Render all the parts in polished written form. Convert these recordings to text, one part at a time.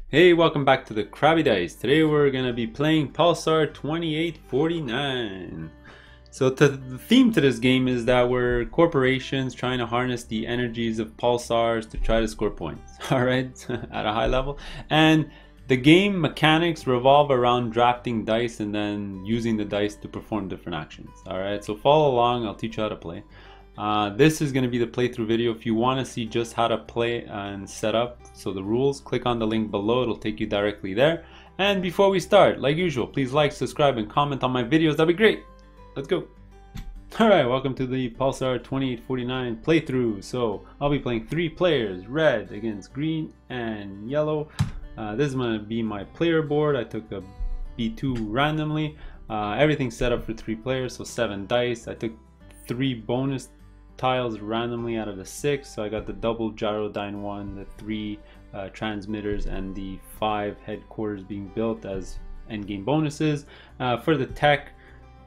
Hey, welcome back to the Crabby Dice. Today we're going to be playing Pulsar 2849. So the theme to this game is that we're corporations trying to harness the energies of pulsars to try to score points, alright, at a high level. And the game mechanics revolve around drafting dice and then using the dice to perform different actions, alright. So follow along, I'll teach you how to play. This is going to be the playthrough video. If you want to see just how to play and set up, so the rules, click on the link below, it'll take you directly there. And before we start, like usual, please like, subscribe, and comment on my videos. That'd be great. Let's go. Alright, welcome to the Pulsar 2849 playthrough. So I'll be playing 3 players, red against green and yellow. This is going to be my player board. I took a B2 randomly. Everything's set up for 3 players, so 7 dice. I took 3 bonus tiles randomly out of the 6, so I got the double gyrodyne one, the 3 transmitters, and the 5 headquarters being built as endgame bonuses. For the tech,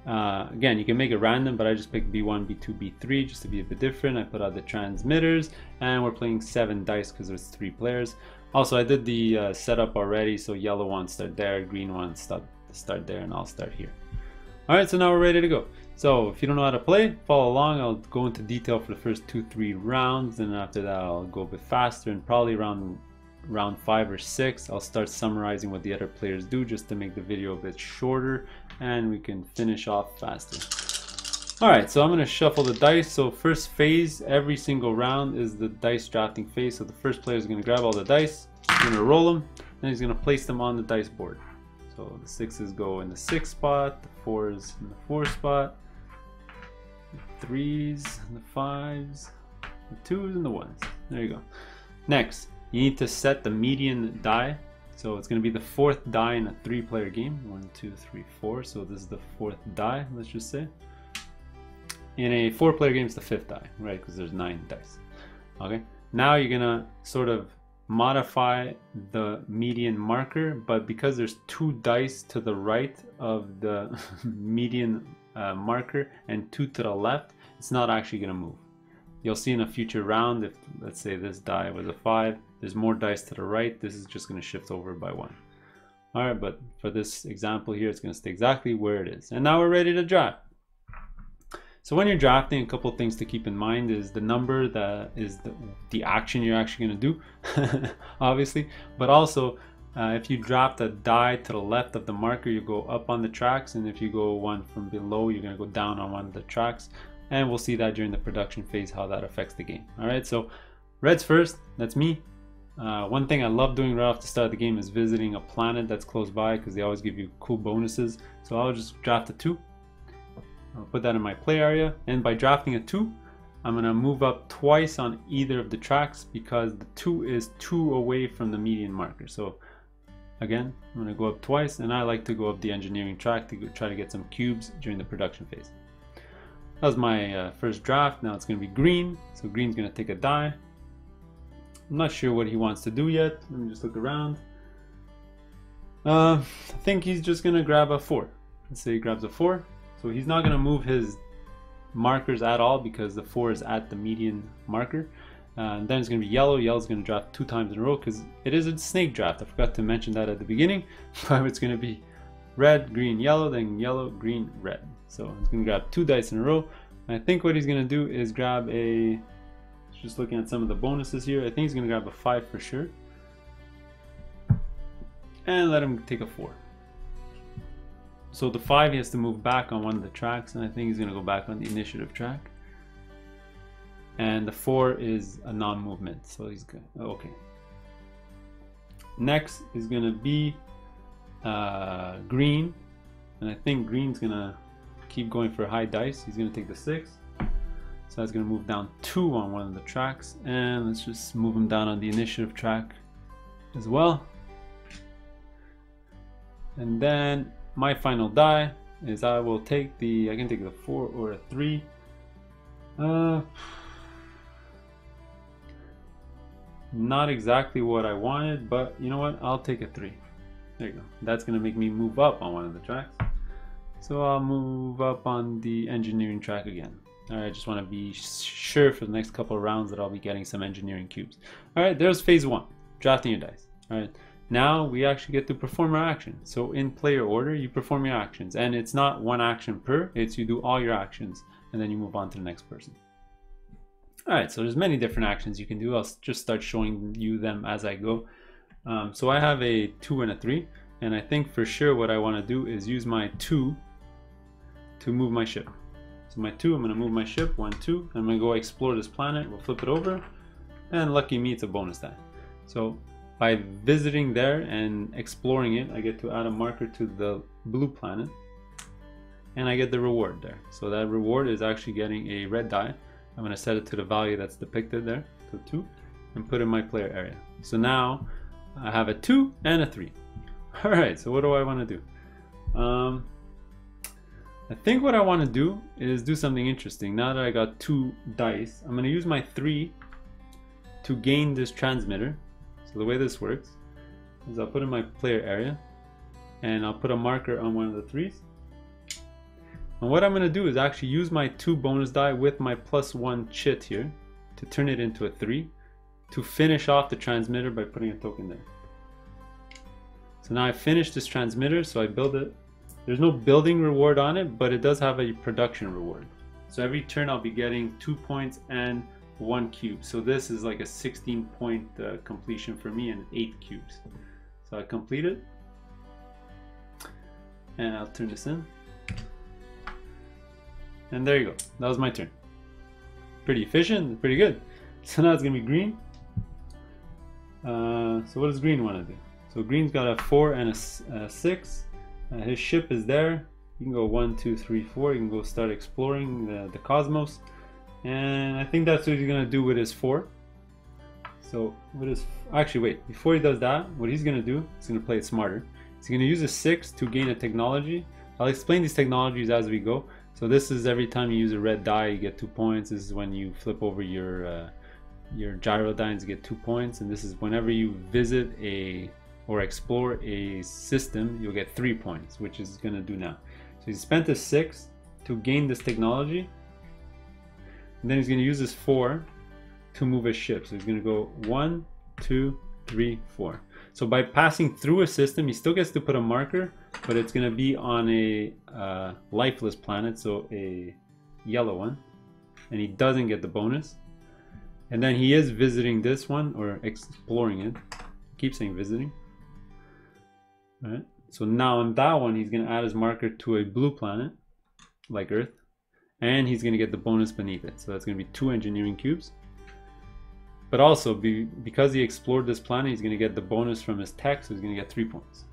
again, you can make it random, but I just picked B1, B2, B3 just to be a bit different. I put out the transmitters, and we're playing 7 dice because there's 3 players. Also, I did the setup already, so yellow one start there, green one start there, and I'll start here. Alright, so now we're ready to go. So if you don't know how to play, follow along. I'll go into detail for the first 2-3 rounds, and after that I'll go a bit faster, and probably around round 5 or 6 I'll start summarizing what the other players do just to make the video a bit shorter and we can finish off faster. Alright, so I'm going to shuffle the dice. So first phase, every single round is the dice drafting phase. So the first player is going to grab all the dice, he's going to roll them, and he's going to place them on the dice board. So the 6s go in the 6 spot, the 4s in the 4 spot, the 3s, and the 5s, the 2s, and the 1s. There you go. Next, you need to set the median die. So it's going to be the 4th die in a 3-player game. 1, 2, 3, 4. So this is the 4th die, let's just say. In a 4-player game, it's the 5th die, right? Because there's 9 dice. Okay. Now you're going to sort of modify the median marker, but because there's 2 dice to the right of the median marker and 2 to the left, it's not actually going to move. You'll see in a future round, if let's say this die was a 5, there's more dice to the right, this is just going to shift over by 1. Alright, but for this example here, it's going to stay exactly where it is. And now we're ready to draft. So when you're drafting, a couple of things to keep in mind is the number that is the action you're actually going to do, obviously, but also if you draft a die to the left of the marker, you go up on the tracks, and if you go one from below, you're going to go down on one of the tracks, and we'll see that during the production phase how that affects the game. Alright, so red's first, that's me. One thing I love doing right off the start of the game is visiting a planet that's close by because they always give you cool bonuses. So I'll just draft a 2. I'll put that in my play area, and by drafting a 2, I'm going to move up twice on either of the tracks because the 2 is 2 away from the median marker. So again, I'm going to go up twice, and I like to go up the engineering track to try to get some cubes during the production phase. That was my first draft. Now it's going to be green, so green's going to take a die. I'm not sure what he wants to do yet. Let me just look around. I think he's just going to grab a 4. Let's say he grabs a 4. So he's not going to move his markers at all because the 4 is at the median marker. And then it's going to be yellow. Yellow's going to draft 2 times in a row because it is a snake draft. I forgot to mention that at the beginning. But it's going to be red, green, yellow, then yellow, green, red. So he's going to grab 2 dice in a row. And I think what he's going to do is grab a... Just looking at some of the bonuses here, I think he's going to grab a 5 for sure. And let him take a 4. So the 5, he has to move back on one of the tracks, and I think he's going to go back on the initiative track. And the 4 is a non-movement, so he's good. Okay. Next is going to be green, and I think green's going to keep going for high dice. He's going to take the 6. So that's going to move down 2 on one of the tracks, and let's just move him down on the initiative track as well. And then my final die is I will take I can take the 4 or a 3. Not exactly what I wanted, but you know what? I'll take a 3. There you go. That's going to make me move up on one of the tracks. So I'll move up on the engineering track again. Alright, I just want to be sure for the next couple of rounds that I'll be getting some engineering cubes. Alright, there's phase 1. Drafting your dice. Alright, now we actually get to perform our action. So in player order, you perform your actions, and it's not one action per, it's you do all your actions and then you move on to the next person. All right, so there's many different actions you can do. I'll just start showing you them as I go. So I have a 2 and a 3, and I think for sure what I want to do is use my 2 to move my ship. So my 2, I'm going to move my ship, 1, 2, I'm going to go explore this planet. We'll flip it over, and lucky me, it's a bonus die. So by visiting there and exploring it, I get to add a marker to the blue planet, and I get the reward there. So that reward is actually getting a red die. I'm going to set it to the value that's depicted there, so 2, and put in my player area. So now I have a 2 and a 3. All right, so what do I want to do? I think what I want to do is do something interesting. Now that I got 2 dice, I'm going to use my 3 to gain this transmitter. So the way this works is I'll put in my player area and I'll put a marker on one of the 3s. And what I'm going to do is actually use my 2 bonus die with my +1 chit here to turn it into a 3 to finish off the transmitter by putting a token there. So now I finished this transmitter, so I build it. There's no building reward on it, but it does have a production reward. So every turn I'll be getting 2 points and 1 cube. So this is like a 16-point completion for me and 8 cubes. So I complete it, and I'll turn this in. And there you go. That was my turn. Pretty efficient, pretty good. So now it's gonna be green. So what does green want to do? So green's got a 4 and a 6. His ship is there. You can go 1, 2, 3, 4. You can go start exploring the cosmos. And I think that's what he's gonna do with his 4. So actually wait, before he does that, what he's gonna do, he's gonna play it smarter. He's gonna use a 6 to gain a technology. I'll explain these technologies as we go. So this is every time you use a red die, you get 2 points. This is when you flip over your gyro dimes, you get 2 points. And this is whenever you visit or explore a system, you'll get 3 points, which is gonna do now. So he spent a 6 to gain this technology. And then he's going to use his 4 to move his ship. So he's going to go 1, 2, 3, 4. So by passing through a system, he still gets to put a marker, but it's going to be on a lifeless planet, so a yellow one. And he doesn't get the bonus. And then he is visiting this one, or exploring it. I keep saying visiting. All right. So now on that one, he's going to add his marker to a blue planet, like Earth. And he's going to get the bonus beneath it. So that's going to be 2 engineering cubes. But also, because he explored this planet, he's going to get the bonus from his tech, so he's going to get 3 points.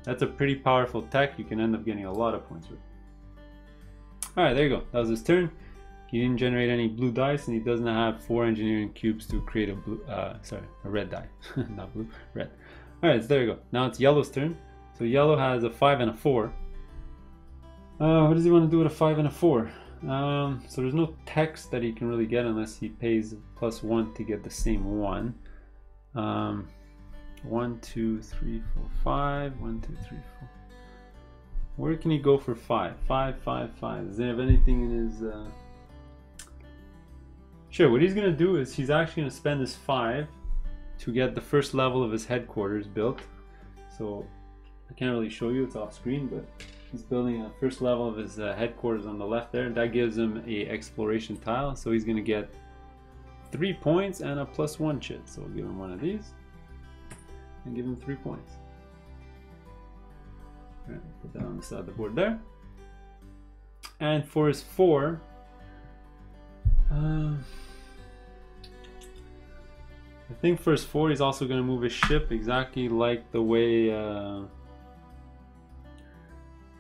That's a pretty powerful tech. You can end up getting a lot of points with. Alright, there you go. That was his turn. He didn't generate any blue dice, and he doesn't have 4 engineering cubes to create a red die. Not blue, red. Alright, so there you go. Now it's yellow's turn. So yellow has a 5 and a 4. What does he want to do with a 5 and a 4? So there's no text that he can really get unless he pays +1 to get the same one. 1, 2, 3, 4, 5. 1, 2, 3, 4. Where can he go for 5? 5, 5, 5. Does he have anything in his... Sure, what he's going to do is he's actually going to spend his 5 to get the first level of his headquarters built. So I can't really show you, it's off screen, but he's building a first level of his headquarters on the left there. That gives him a exploration tile, so he's going to get 3 points and a +1 chit. So we'll give him one of these and give him 3 points. All right, put that on the side of the board there. And for his 4, I think for his 4 he's also going to move his ship exactly like the way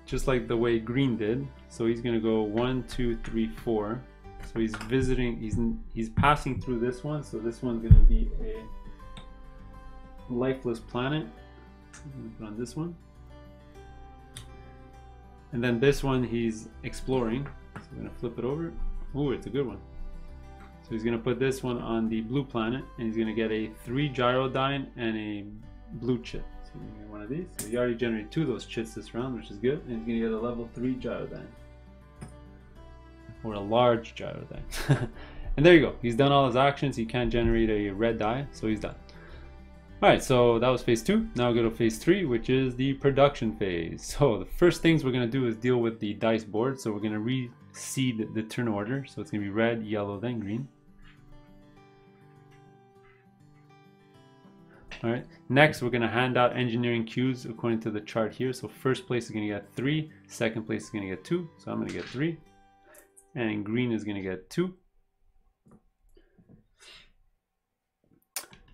just like the way green did. So he's going to go 1, 2, 3, 4. So he's visiting, he's passing through this one. So this one's going to be a lifeless planet. I'm going to put on this one. And then this one he's exploring. So we're going to flip it over. Ooh, it's a good one. So he's going to put this one on the blue planet, and he's going to get a 3 gyrodyne and a blue chit. So you get one of these. So he already generated 2 of those chits this round, which is good. And he's going to get a level 3 gyrodyne. Or a large gyrodyne. And there you go. He's done all his actions. He can't generate a red die, so he's done. Alright, so that was phase 2. Now we'll go to phase 3, which is the production phase. So the first things we're going to do is deal with the dice board. So we're going to reseed the turn order. So it's going to be red, yellow, then green. Alright, next we're going to hand out engineering cubes according to the chart here. So first place is going to get 3, second place is going to get 2. So I'm going to get 3. And green is going to get 2.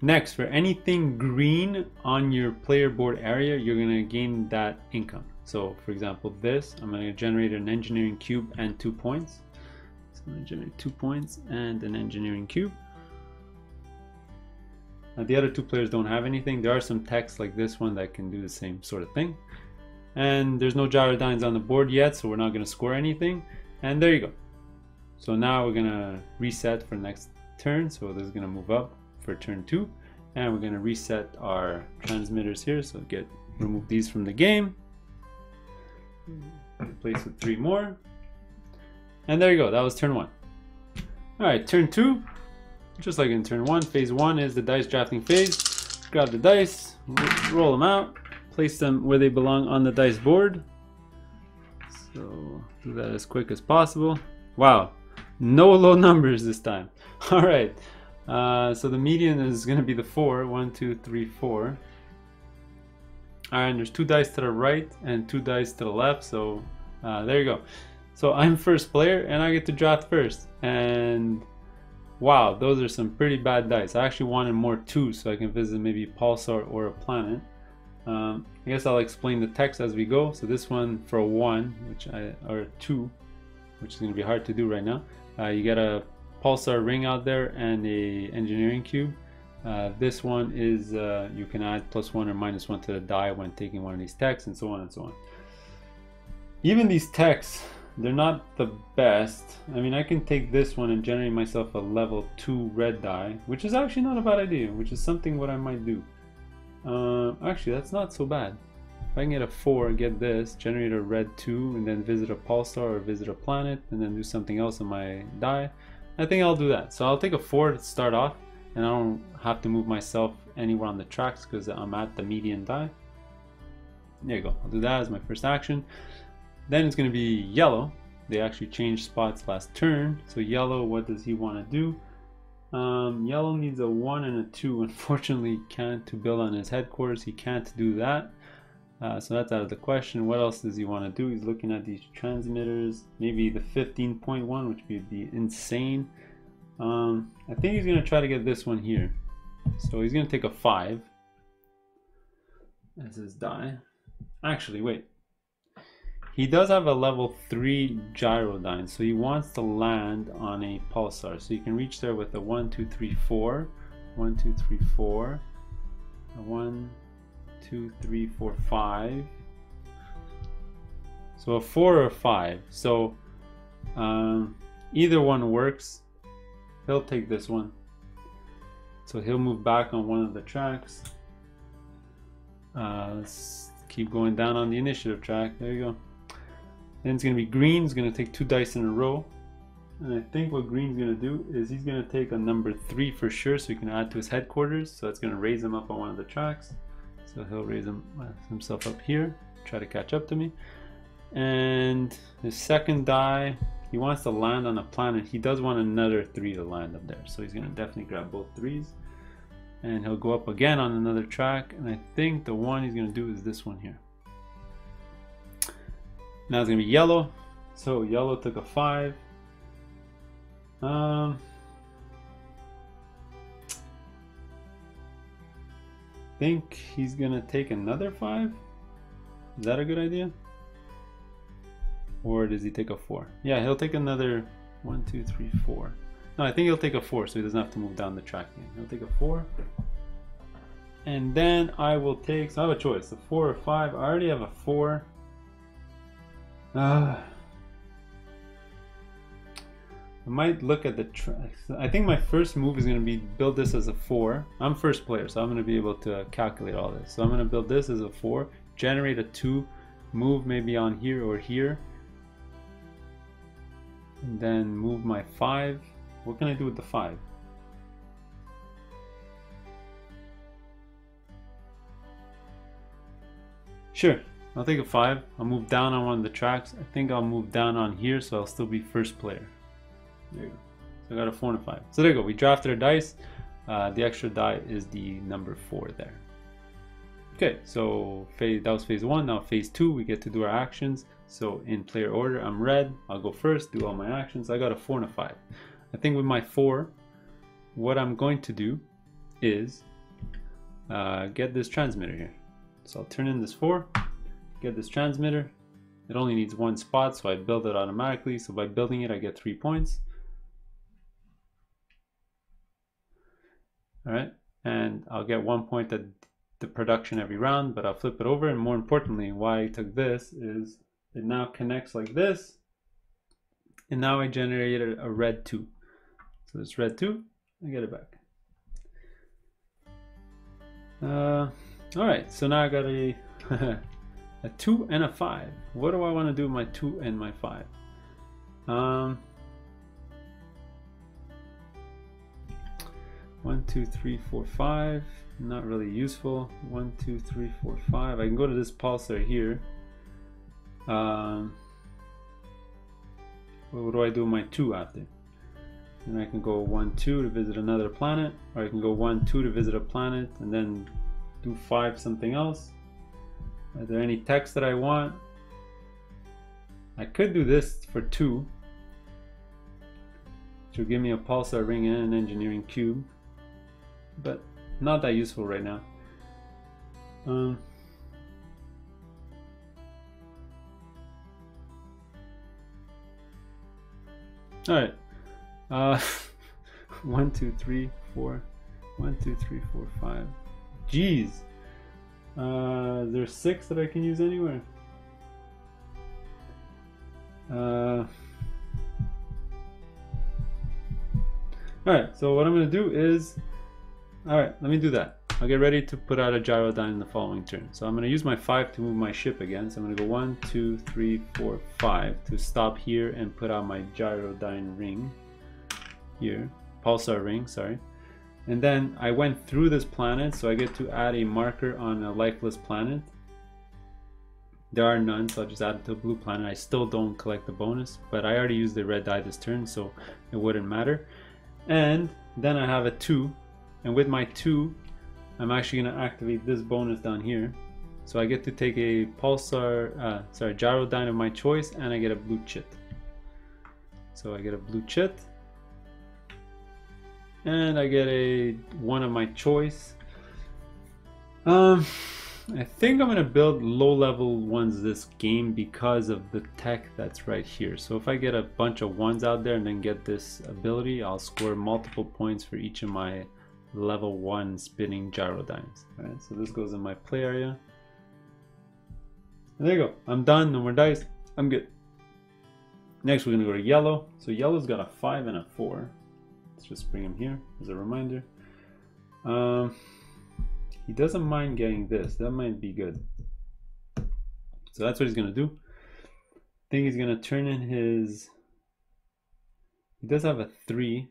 Next, for anything green on your player board area, you're going to gain that income. So for example, this, I'm going to generate an engineering cube and 2 points. So I'm going to generate 2 points and an engineering cube. Now the other 2 players don't have anything. There are some texts like this one that can do the same sort of thing. And there's no gyrodynes on the board yet, so we're not going to score anything. And there you go. So now we're going to reset for next turn. So this is going to move up for turn 2, and we're going to reset our transmitters here. So remove these from the game, replace with 3 more, and there you go. That was turn 1. All right, turn 2, just like in turn 1, phase 1 is the dice drafting phase. Grab the dice, roll them out, place them where they belong on the dice board. So do that as quick as possible. Wow, no low numbers this time. All right. So the median is going to be the 4. 1, 2, 3, 4. And there's 2 dice to the right and 2 dice to the left. So there you go. So I'm first player and I get to draft first. And wow, those are some pretty bad dice. I actually wanted more 2 so I can visit maybe Pulsar or a planet. I guess I'll explain the text as we go. So this one for a 1, or a 2, which is going to be hard to do right now. You get a Pulsar ring out there and a engineering cube. This one is you can add +1 or -1 to the die when taking one of these texts, and so on and so on. Even these texts, they're not the best. I mean, I can take this one and generate myself a level 2 red die, which is actually not a bad idea, which is something what I might do. Actually, that's not so bad. If I can get a 4, get this, generate a red 2, and then visit a Pulsar or visit a planet, and then do something else on my die, I think I'll do that. So I'll take a 4 to start off, and I don't have to move myself anywhere on the tracks because I'm at the median die. There you go. I'll do that as my first action. Then it's going to be yellow. They actually changed spots last turn. So yellow, what does he want to do? Yellow needs a 1 and a 2. Unfortunately, he can't to build on his headquarters. He can't do that. So that's out of the question. What else does he want to do? He's looking at these transmitters, maybe the 15.1, which would be insane. I think he's going to try to get this one here. So he's going to take a 5 as his die. Actually, wait. He does have a level 3 gyrodyne, so he wants to land on a Pulsar. So you can reach there with a 1, 2, 3, 4. 1, 2, 3, 4. A 1, 2, 3, 4, 5. So a 4 or a 5. So either one works. He'll take this one. So he'll move back on one of the tracks. Let's keep going down on the initiative track. There you go. Then it's going to be green. He's going to take 2 dice in a row. And I think what green's going to do is he's going to take a number 3 for sure, so he can add to his headquarters. So it's going to raise him up on one of the tracks. So he'll raise himself up here, try to catch up to me. And his second die, he wants to land on a planet. He does want another 3 to land up there. So he's going to definitely grab both 3s. And he'll go up again on another track. And I think the one he's going to do is this one here. Now it's going to be yellow. So yellow took a 5. Think he's gonna take another 5. Is that a good idea? Or does he take a 4? Yeah, he'll take another 1, 2, 3, 4. No, I think he'll take a 4, so he doesn't have to move down the track again. He'll take a 4. And then I will take, so I have a choice, a 4 or 5. I already have a 4. I might look at the tracks. I think my first move is going to be build this as a 4. I'm first player, so I'm going to be able to calculate all this. So I'm going to build this as a 4, generate a 2, move maybe on here or here, and then move my 5. What can I do with the 5? Sure, I'll take a 5. I'll move down on one of the tracks. I think I'll move down on here, so I'll still be first player. There you go. So I got a 4 and a 5. So there you go. We drafted our dice. The extra die is the number 4 there. Okay, so that was phase 1. Now phase 2, we get to do our actions. So in player order, I'm red. I'll go first, do all my actions. I got a 4 and a 5. I think with my 4, what I'm going to do is get this transmitter here. So I'll turn in this 4, get this transmitter. It only needs 1 spot, so I build it automatically. So by building it, I get 3 points. All right, and I'll get 1 point at the production every round, but I'll flip it over. And more importantly, why I took this is it now connects like this, and now I generated a red 2. So this red 2, I get it back. All right, so now I got a a 2 and a 5. What do I want to do with my 2 and my 5? 1, 2, 3, 4, 5. Not really useful. 1, 2, 3, 4, 5. I can go to this pulsar here. What do I do with my 2 after? And I can go 1, 2 to visit another planet, or I can go 1, 2 to visit a planet, and then do 5 something else. Are there any text that I want? I could do this for 2, which will give me a pulsar ring and an engineering cube, but not that useful right now. All right. 1, 2, 3, 4. 1, 2, 3, 4, 5. Jeez. There's 6 that I can use anywhere. Alright, so what I'm going to do is, alright, let me do that. I'll get ready to put out a gyrodyne in the following turn. So I'm going to use my 5 to move my ship again. So I'm going to go 1, 2, 3, 4, 5 to stop here and put out my gyrodyne ring here. Pulsar ring, sorry. And then I went through this planet, so I get to add a marker on a lifeless planet. There are none, so I'll just add it to a blue planet. I still don't collect the bonus, but I already used the red die this turn, so it wouldn't matter. And then I have a 2, and with my 2, I'm actually going to activate this bonus down here. So I get to take a gyrodyne of my choice, and I get a blue chit. So I get a blue chit, and I get a 1 of my choice. I think I'm going to build low-level ones this game because of the tech that's right here. So if I get a bunch of 1s out there and then get this ability, I'll score multiple points for each of my level 1 spinning gyrodynes. Alright, so this goes in my play area. And there you go. I'm done. No more dice. I'm good. Next we're going to go to yellow. So yellow's got a 5 and a 4. Let's just bring him here as a reminder. He doesn't mind getting this. That might be good. So that's what he's going to do. I think he's going to turn in his... He does have a 3.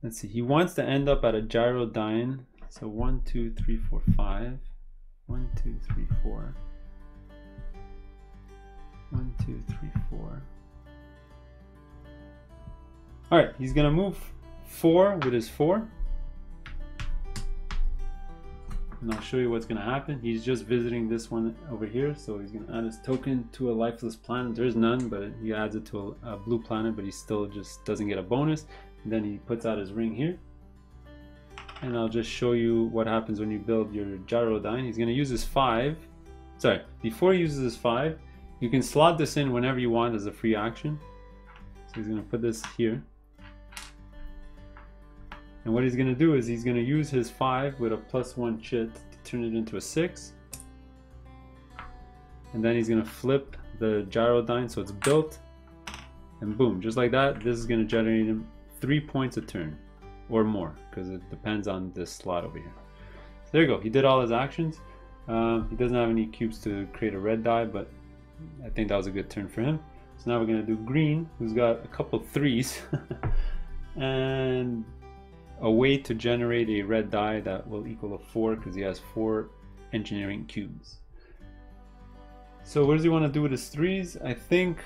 Let's see. He wants to end up at a gyrodyne. So 1, 2, 3, 4, 5. 1, 2, 3, 4. 1, 2, 3, 4. Alright, he's gonna move 4 with his 4. And I'll show you what's gonna happen. He's just visiting this one over here, so he's gonna add his token to a lifeless planet. There's none, but he adds it to a blue planet, but he still just doesn't get a bonus. And then he puts out his ring here. And I'll just show you what happens when you build your gyrodyne. He's gonna use his 5. Sorry, before he uses his 5, you can slot this in whenever you want as a free action. So he's gonna put this here. And what he's going to do is he's going to use his 5 with a +1 chit to turn it into a 6. And then he's going to flip the gyrodyne so it's built. And boom, just like that, this is going to generate him 3 points a turn. Or more, because it depends on this slot over here. So there you go, he did all his actions. He doesn't have any cubes to create a red die, but I think that was a good turn for him. So now we're going to do green, who's got a couple 3s. And... a way to generate a red die that will equal a 4 because he has 4 engineering cubes. So what does he want to do with his 3s? I think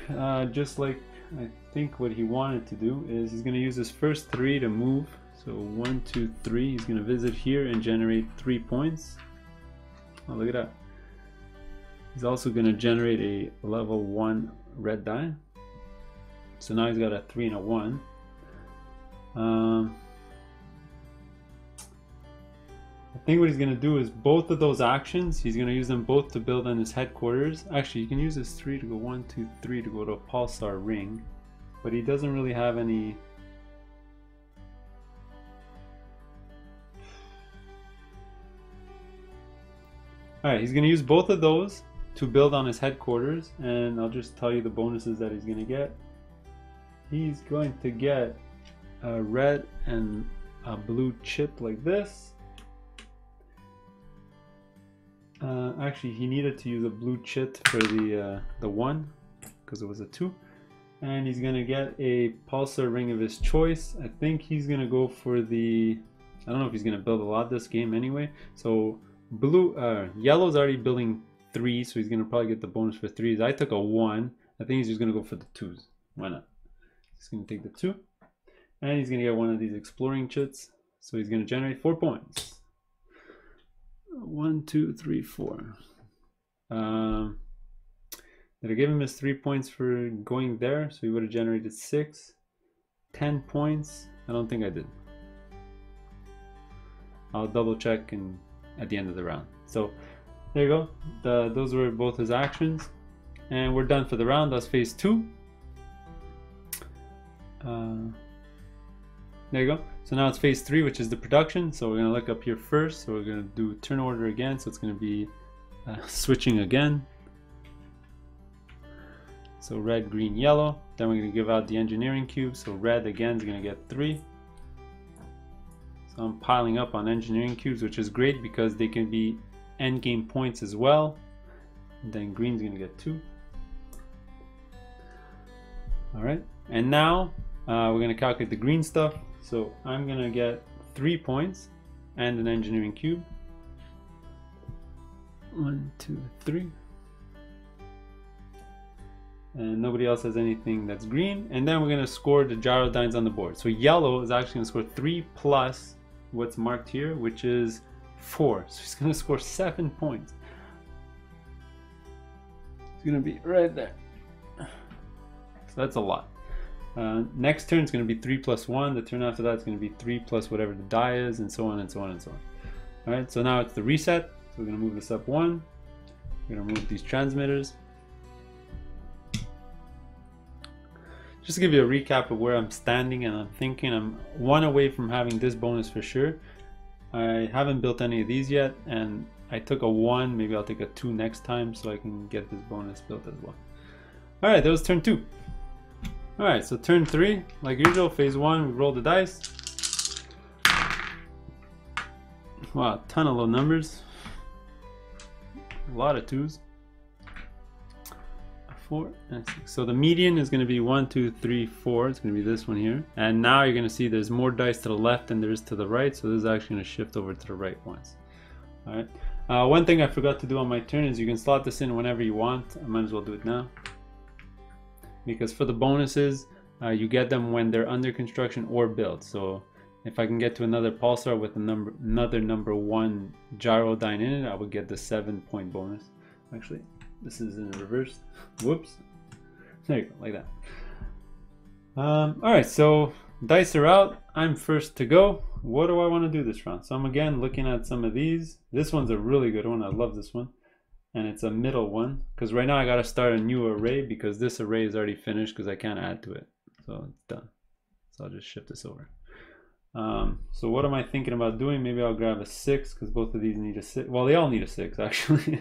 what he wanted to do is he's going to use his first 3 to move. So 1, 2, 3. He's going to visit here and generate 3 points. Oh, look at that. He's also going to generate a level 1 red die. So now he's got a 3 and a 1. I think what he's going to do is both of those actions, he's going to use them both to build on his headquarters. Actually, you can use his 3 to go 1, 2, 3 to go to a Pulsar ring. But he doesn't really have any... Alright, he's going to use both of those to build on his headquarters. And I'll just tell you the bonuses that he's going to get. He's going to get a red and a blue chip like this. Actually, he needed to use a blue chip for the 1 because it was a 2. And he's going to get a Pulsar ring of his choice. I think he's going to go for the... I don't know if he's going to build a lot this game anyway. So yellow's already building 3, so he's going to probably get the bonus for 3s. I took a 1. I think he's just going to go for the 2s. Why not? He's going to take the 2. And he's going to get one of these exploring chits. So he's going to generate 4 points. 1, 2, 3, 4. Did I give him his 3 points for going there? So he would have generated 6. 10 points. I don't think I did. I'll double check at the end of the round. So there you go. Those were both his actions. And we're done for the round. That's phase 2. There you go. So now it's phase 3, which is the production. So we're going to look up here first. So we're going to do turn order again. So it's going to be switching again. So red, green, yellow. Then we're going to give out the engineering cube. So red again is going to get 3. So I'm piling up on engineering cubes, which is great because they can be end game points as well. And then green's going to get 2. All right. And now we're going to calculate the green stuff. So I'm going to get 3 points and an engineering cube. 1, 2, 3. And nobody else has anything that's green. And then we're going to score the gyrodynes on the board. So yellow is actually going to score 3 plus what's marked here, which is 4. So he's going to score 7 points. It's going to be right there. So that's a lot. Next turn is going to be 3 plus 1. The turn after that is going to be 3 plus whatever the die is, and so on and so on and so on. Alright, so now it's the reset. So we're going to move this up 1. We're going to move these transmitters. Just to give you a recap of where I'm standing, and I'm thinking I'm 1 away from having this bonus for sure. I haven't built any of these yet, and I took a 1. Maybe I'll take a 2 next time so I can get this bonus built as well. Alright, that was turn 2. Alright, so turn 3, like usual, phase 1, we roll the dice. Wow, a ton of low numbers. A lot of 2s. 4 and 6. So the median is going to be 1, 2, 3, 4. It's going to be this one here. And now you're going to see there's more dice to the left than there is to the right. So this is actually going to shift over to the right once. Alright. One thing I forgot to do on my turn is you can slot this in whenever you want. I might as well do it now. Because for the bonuses, you get them when they're under construction or built. So if I can get to another Pulsar with another number 1 gyrodyne in it, I would get the 7-point bonus. Actually, this is in reverse. Whoops. There you go, like that. Alright, so dice are out. I'm first to go. What do I want to do this round? So I'm again looking at some of these. This one's a really good one. I love this one. And it's a middle one. Because right now I got to start a new array because this array is already finished because I can't add to it. So it's done. So I'll just shift this over. So what am I thinking about doing? Maybe I'll grab a 6 because both of these need a 6. Well, they all need a 6 actually.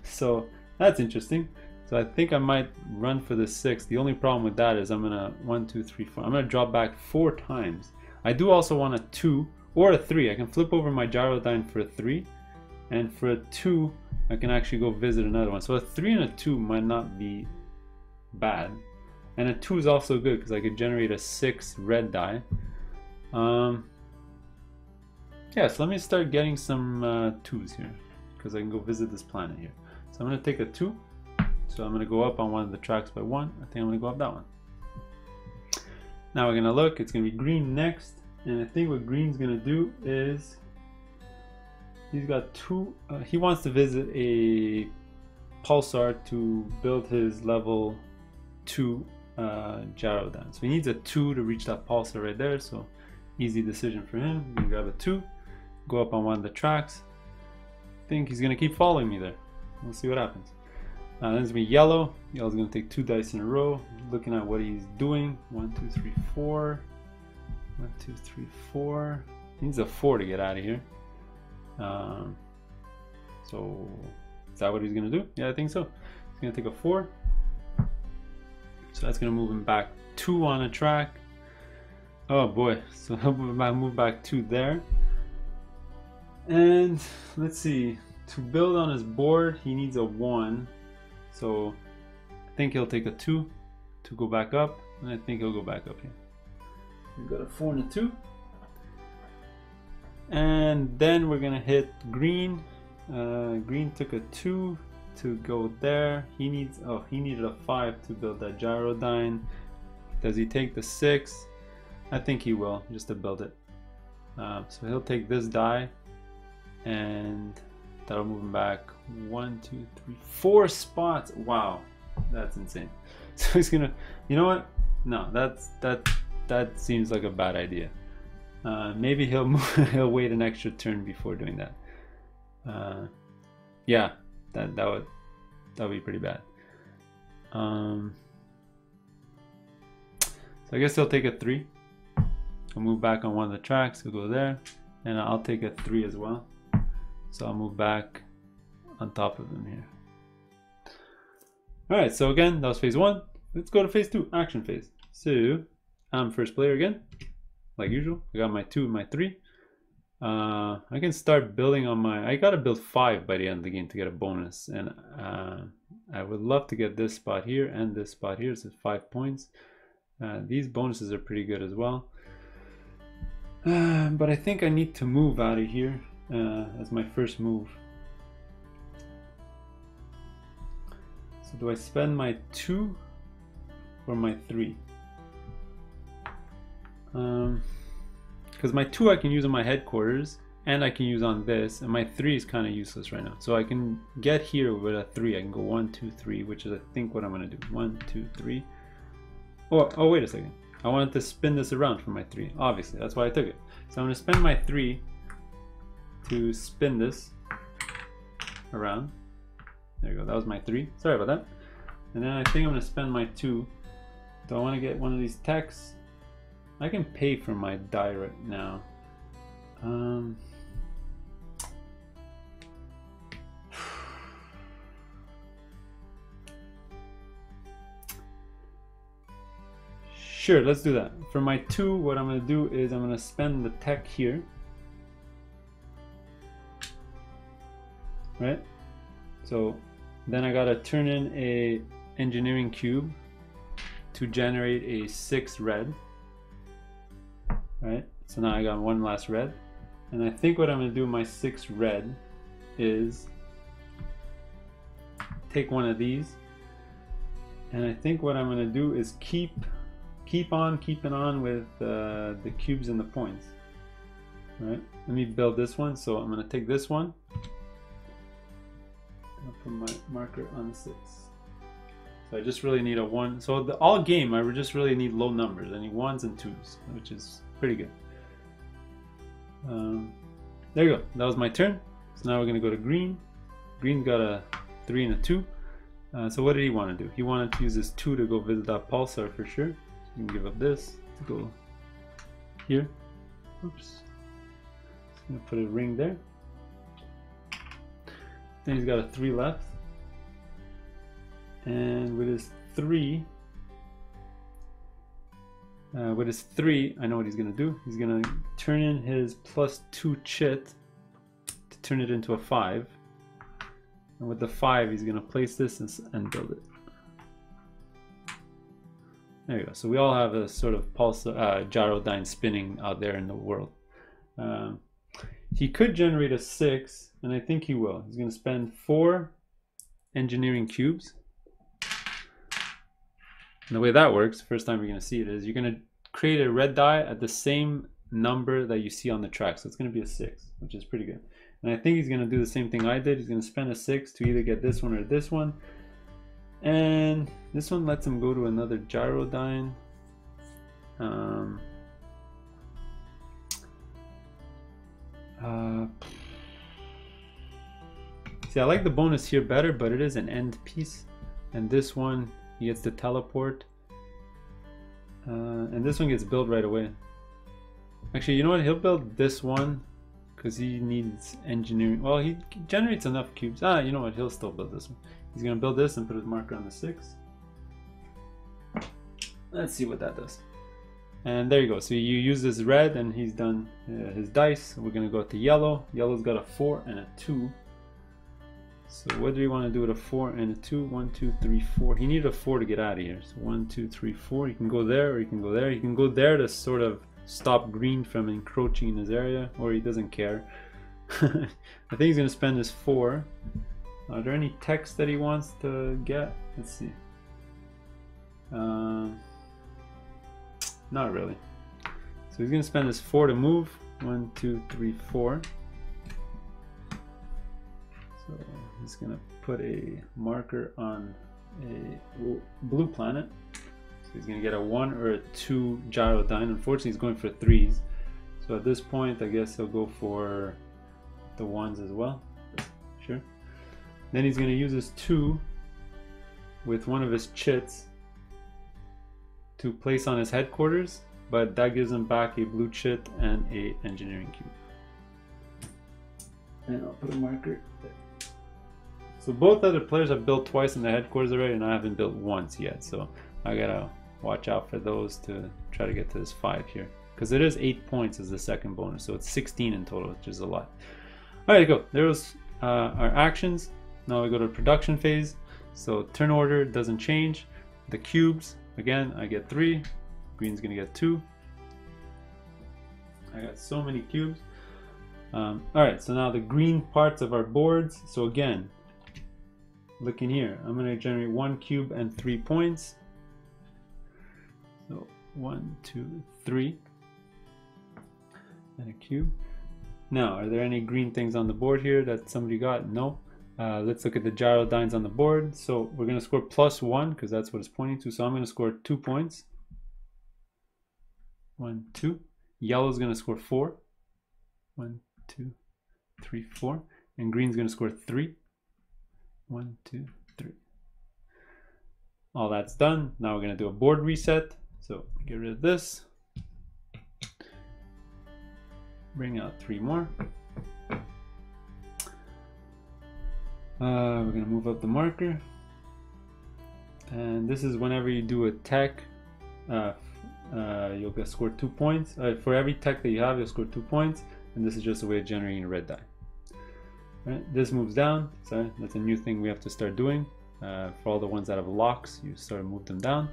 So that's interesting. So I think I might run for the 6. The only problem with that is I'm gonna 1, 2, 3, 4. I'm gonna drop back 4 times. I do also want a 2 or a 3. I can flip over my gyrodyne for a 3, and for a 2 I can actually go visit another one. So a 3 and a 2 might not be bad, and a 2 is also good because I could generate a 6 red die. Yeah, so let me start getting some 2s here, because I can go visit this planet here. So I'm going to take a 2. So I'm going to go up on one of the tracks by 1. I think I'm going to go up that one. Now we're going to look. It's going to be green next. And I think what green's going to do is he's got 2. He wants to visit a Pulsar to build his level 2 Gyrodan. So he needs a 2 to reach that Pulsar right there. So easy decision for him. You can grab a 2, go up on one of the tracks. I think he's going to keep following me there. We'll see what happens. Then it's going to be yellow. Yellow's going to take 2 dice in a row. Looking at what he's doing. 1, 2, 3, 4. 1, 2, 3, 4. He needs a 4 to get out of here. So is that what he's going to do? Yeah, I think so. He's going to take a 4. So that's going to move him back 2 on a track. Oh boy. So he'll move back 2 there. And let's see. To build on his board, he needs a 1. So I think he'll take a 2 to go back up, and I think he'll go back up here. We've got a 4 and a 2. And then we're gonna hit green. Green took a 2 to go there. He needed a 5 to build that Gyrodyne. Does he take the 6? I think he will, just to build it. So he'll take this die, and that'll move him back 1, 2, 3, 4 spots. Wow, that's insane. So he's gonna, you know what? No, that seems like a bad idea. Maybe he'll wait an extra turn before doing that. Yeah, that would be pretty bad. So I guess he'll take a 3. I'll move back on one of the tracks. He'll go there, and I'll take a 3 as well. So I'll move back on top of him here. Alright, so again, that was phase 1. Let's go to phase 2, action phase. So I'm first player again, like usual. I got my 2 and my 3. I can start building on my, I gotta build 5 by the end of the game to get a bonus. And I would love to get this spot here and this spot here. So 5 points. These bonuses are pretty good as well. But I think I need to move out of here. As my first move. So do I spend my 2 or my 3? Because my 2 I can use on my headquarters, and I can use on this, and my 3 is kind of useless right now. So I can get here with a 3. I can go 1, 2, 3, which is I think what I'm going to do. 1, 2, 3. Oh, wait a second. I wanted to spin this around for my 3. Obviously, that's why I took it. So I'm going to spend my 3 to spin this around. There you go, that was my 3. Sorry about that. And then I think I'm going to spend my 2. Do I want to get one of these techs? I can pay for my die right now. Sure, let's do that. For my 2, what I'm going to do is I'm going to spend the tech here. Right? So then I gotta turn in a engineering cube to generate a 6 red. Right? So now I got 1 last red. And I think what I'm gonna do with my 6 red is take one of these. And I think what I'm gonna do is keep on keeping on with the cubes and the points. Right? Let me build this one. So I'm gonna take this one. I'll put my marker on 6. So I just really need a 1. So all game I just really need low numbers. I need 1s and 2s, which is pretty good. There you go. That was my turn. So now we're going to go to green. Green's got a 3 and a 2. So what did he want to do? He wanted to use this 2 to go visit that Pulsar for sure. You can give up this to go here. Oops. Just going to put a ring there. Then he's got a 3 left. And with his 3, I know what he's going to do. He's going to turn in his +2 chit to turn it into a 5. And with the 5, he's going to place this and build it. There you go. So we all have a sort of Pulsar, Gyrodyne spinning out there in the world. he could generate a 6, and I think he will. He's going to spend 4 engineering cubes. And the way that works, first time you're going to see it, is you're going to create a red die at the same number that you see on the track. So it's going to be a 6, which is pretty good. And I think he's going to do the same thing I did. He's going to spend a 6 to either get this one or this one. And this one lets him go to another gyrodyne. See, I like the bonus here better, but it is an end piece. And this one, he gets to teleport. And this one gets built right away. Actually, you know what? He'll build this one because he needs engineering. Well, he generates enough cubes. You know what? He'll still build this one. He's going to build this and put his marker on the 6. Let's see what that does. And there you go. So you use this red and he's done his dice. We're going to go to yellow. Yellow's got a 4 and a 2. So what do you want to do with a 4 and a 2? 1, 2, 3, 4. He needed a 4 to get out of here. So 1, 2, 3, 4. You can go there or you can go there. You can go there to sort of stop green from encroaching in his area, or he doesn't care. I think he's going to spend his 4. Are there any text that he wants to get? Let's see. Not really. So he's going to spend his 4 to move. 1, 2, 3, 4. So he's going to put a marker on a blue planet. So he's going to get a 1 or a 2 gyrodyne. Unfortunately, he's going for 3s. So at this point, I guess he'll go for the 1s as well. Sure. Then he's going to use his 2 with one of his chits to place on his headquarters, but that gives him back a blue chit and a engineering cube. And I'll put a marker there. So both other players have built twice in the headquarters already, and I haven't built once yet. So I gotta watch out for those to try to get to this 5 here, because it is 8 points as the second bonus, so it's 16 in total, which is a lot. All right, go. There was our actions. Now we go to the production phase. So turn order doesn't change. The cubes, again, I get 3. Green's gonna get 2. I got so many cubes. All right, so now the green parts of our boards. So again, looking here, I'm gonna generate 1 cube and 3 points. So 1, 2, 3, and a cube. Now, are there any green things on the board here that somebody got? No. Let's look at the gyrodynes on the board. So we're going to score +1 because that's what it's pointing to. So I'm going to score 2 points. 1, 2. Yellow's going to score 4. 1, 2, 3, 4. And green's going to score 3. 1, 2, 3. All that's done. Now we're going to do a board reset. So get rid of this. Bring out 3 more. We're going to move up the marker. And this is whenever you do a tech, you'll get score 2 points. For every tech that you have, you'll score 2 points. And this is just a way of generating a red die. All right, this moves down. Sorry, that's a new thing we have to start doing. For all the ones that have locks, you start to move them down.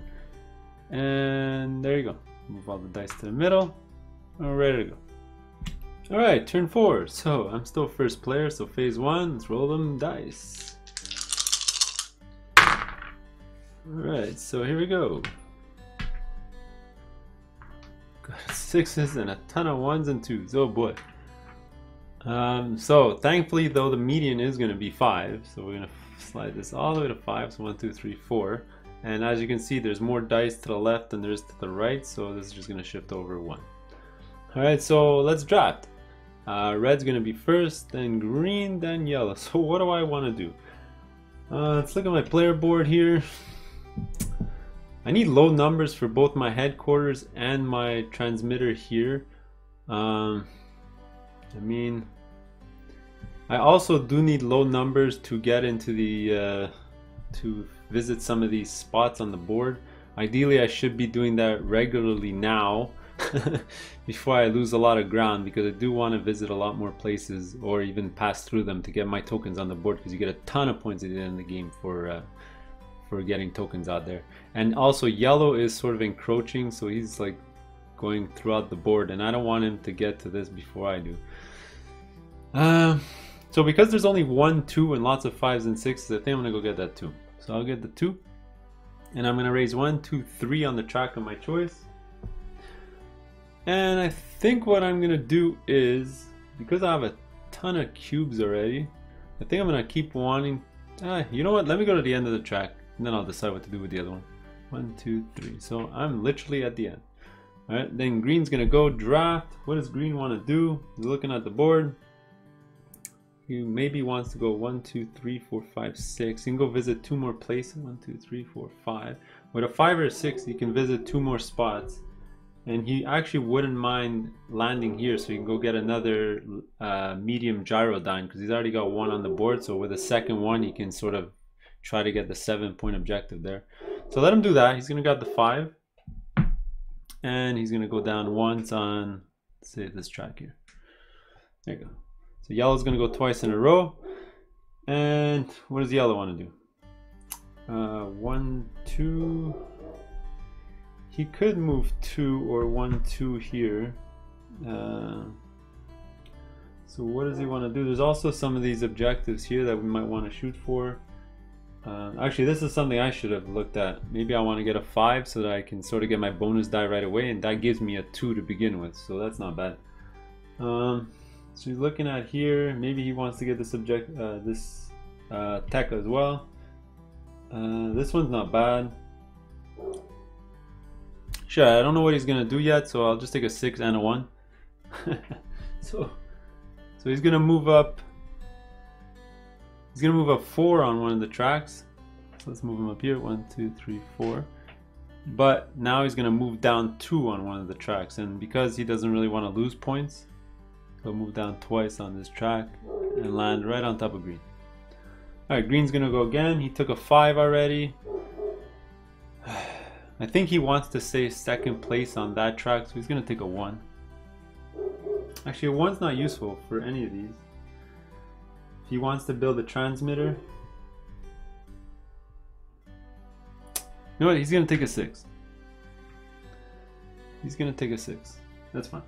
And there you go. Move all the dice to the middle. We're ready to go. All right, turn 4. So I'm still first player, so phase 1, let's roll them dice. All right, so here we go. Got 6s and a ton of 1s and 2s. Oh boy. So thankfully, though, the median is going to be 5. So we're going to slide this all the way to 5. So 1, 2, 3, 4. And as you can see, there's more dice to the left than there is to the right. So this is just going to shift over 1. All right, so let's draft. Red's going to be first, then green, then yellow. So what do I want to do? Let's look at my player board here. I need low numbers for both my headquarters and my transmitter here. I mean, I also do need low numbers to get into the to visit some of these spots on the board. Ideally, I should be doing that regularly now before I lose a lot of ground, because I do want to visit a lot more places or even pass through them to get my tokens on the board, because you get a ton of points at the end of the game for getting tokens out there. And also yellow is sort of encroaching, so he's like going throughout the board, and I don't want him to get to this before I do. So because there's only 1, 2, and lots of 5s and 6s, I think I'm gonna go get that 2. So I'll get the 2, and I'm gonna raise 1, 2, 3 on the track of my choice. And I think what I'm gonna do is, because I have a ton of cubes already, I think I'm gonna keep wanting. You know what? Let me go to the end of the track, and then I'll decide what to do with the other one. 1, 2, 3. So I'm literally at the end. All right. Then green's gonna go draft. What does green want to do? He's looking at the board. He maybe wants to go 1, 2, 3, 4, 5, 6. He can go visit 2 more places. 1, 2, 3, 4, 5. With a 5 or a 6, he can visit 2 more spots. And he actually wouldn't mind landing here, so he can go get another medium gyrodyne, because he's already got 1 on the board. So with a second one, he can sort of try to get the 7-point objective there. So let him do that. He's going to grab the 5. And he's going to go down once on, say, this track here. There you go. So yellow's going to go twice in a row. And what does yellow want to do? 1, 2. He could move 2 or 1, 2 here. So what does he want to do? There's also some of these objectives here that we might want to shoot for. Actually, this is something I should have looked at. Maybe I want to get a 5 so that I can sort of get my bonus die right away, and that gives me a 2 to begin with, so that's not bad. So he's looking at here. Maybe he wants to get this tech as well. This one's not bad. Sure, I don't know what he's gonna do yet, so I'll just take a 6 and a 1. so he's gonna move up. He's gonna move up 4 on one of the tracks. So let's move him up here. 1, 2, 3, 4. But now he's gonna move down 2 on one of the tracks, and because he doesn't really want to lose points, he'll move down twice on this track and land right on top of green. Alright, green's gonna go again. He took a 5 already. I think he wants to stay second place on that track, so he's gonna take a 1. Actually, a 1's not useful for any of these. If he wants to build a transmitter, you know what? He's gonna take a 6. He's gonna take a 6. That's fine.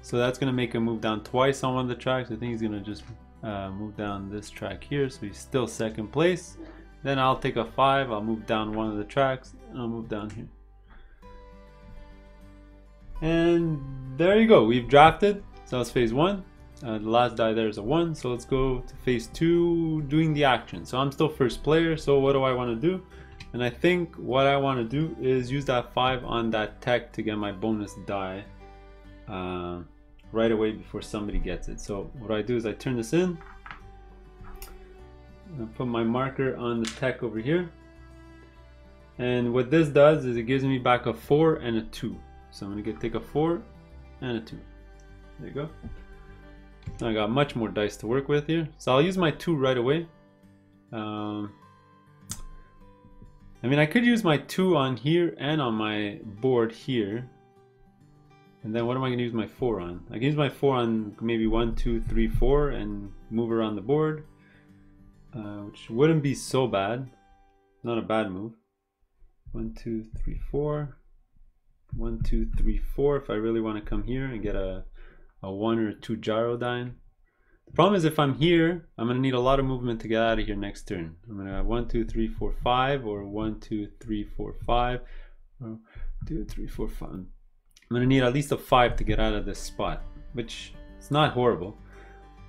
So that's gonna make him move down twice on one of the tracks. I think he's gonna just move down this track here, so he's still second place. Then I'll take a 5, I'll move down one of the tracks, and I'll move down here. And there you go, we've drafted. So that's phase 1. The last die there is a 1, so let's go to phase 2, doing the action. So I'm still first player, so what do I want to do? And I think what I want to do is use that 5 on that tech to get my bonus die right away before somebody gets it. So what I do is I turn this in. I'll put my marker on the tech over here, and what this does is it gives me back a 4 and a 2. So I'm gonna take a 4 and a 2. There you go. Now I got much more dice to work with here, so I'll use my 2 right away. I mean, I could use my 2 on here and on my board here, and then what am I gonna use my 4 on? I can use my 4 on maybe 1, 2, 3, 4 and move around the board. Which wouldn't be so bad. Not a bad move. 1, 2, 3, 4. 1, 2, 3, 4. If I really want to come here and get a 1 or 2 gyrodyne. The problem is if I'm here, I'm going to need a lot of movement to get out of here next turn. I'm going to have 1, 2, 3, 4, 5, or 1, 2, 3, 4, 5, or 2, 3, 4, 5. I'm going to need at least a 5 to get out of this spot, which is not horrible.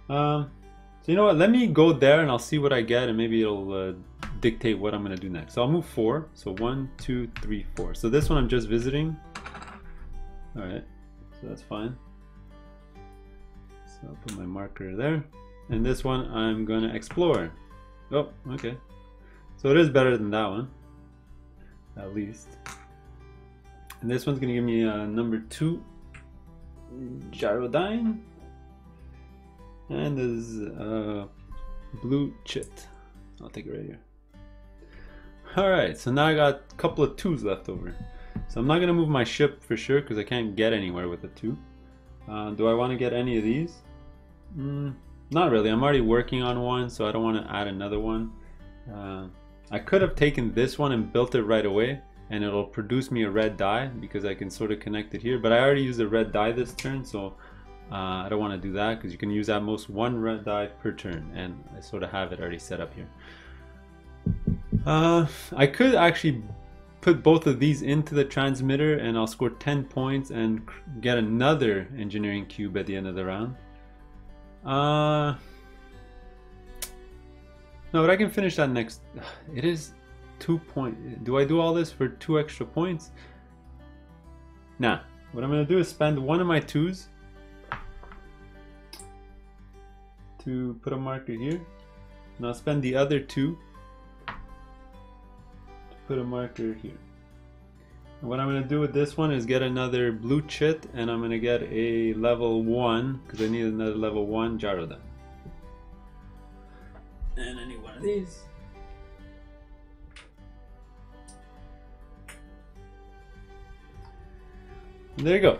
So you know what, let me go there and I'll see what I get, and maybe it'll dictate what I'm going to do next. So I'll move 4. So 1, 2, 3, 4. So this one I'm just visiting. Alright, so that's fine. So I'll put my marker there. And this one I'm going to explore. Oh, okay. So it is better than that one, at least. And this one's going to give me a number 2 gyrodyne. And there's blue chit. I'll take it right here. Alright, so now I got a couple of 2s left over. So I'm not going to move my ship for sure because I can't get anywhere with a 2. Do I want to get any of these? Not really. I'm already working on one, so I don't want to add another one. I could have taken this one and built it right away, and it'll produce me a red die because I can sort of connect it here. But I already used a red die this turn, so I don't want to do that because you can use at most one red die per turn, and I sort of have it already set up here. I could actually put both of these into the transmitter and I'll score 10 points and get another engineering cube at the end of the round. No, but I can finish that next. It is 2 points. Do I do all this for 2 extra points? Nah. What I'm going to do is spend one of my 2s to put a marker here. And I'll spend the other 2 to put a marker here. And what I'm going to do with this one is get another blue chit, and I'm going to get a level 1 because I need another level 1 Gyrodyne. And I need one of these. And there you go.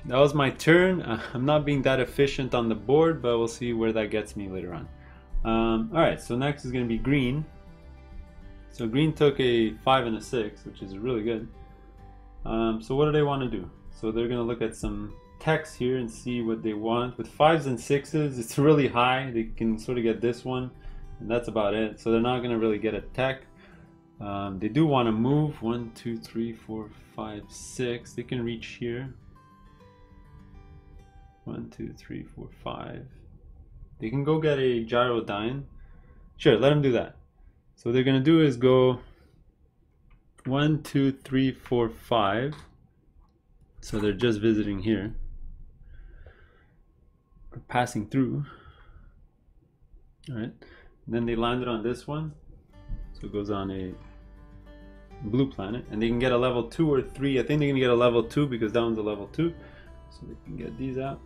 That was my turn. I'm not being that efficient on the board, but we'll see where that gets me later on. Alright, so next is going to be green. So green took a 5 and a 6, which is really good. So what do they want to do? So they're going to look at some text here and see what they want. With 5s and 6s, it's really high. They can sort of get this one, and that's about it. So they're not going to really get a tech. They do want to move 1, 2, 3, 4, 5, 6. They can reach here. 1, 2, 3, 4, 5. They can go get a Gyrodyne. Sure, let them do that. So what they're going to do is go 1, 2, 3, 4, 5. So they're just visiting here. Or passing through. Alright. Then they landed on this one. So it goes on a blue planet. And they can get a level 2 or 3. I think they can get a level 2 because that one's a level 2. So they can get these out.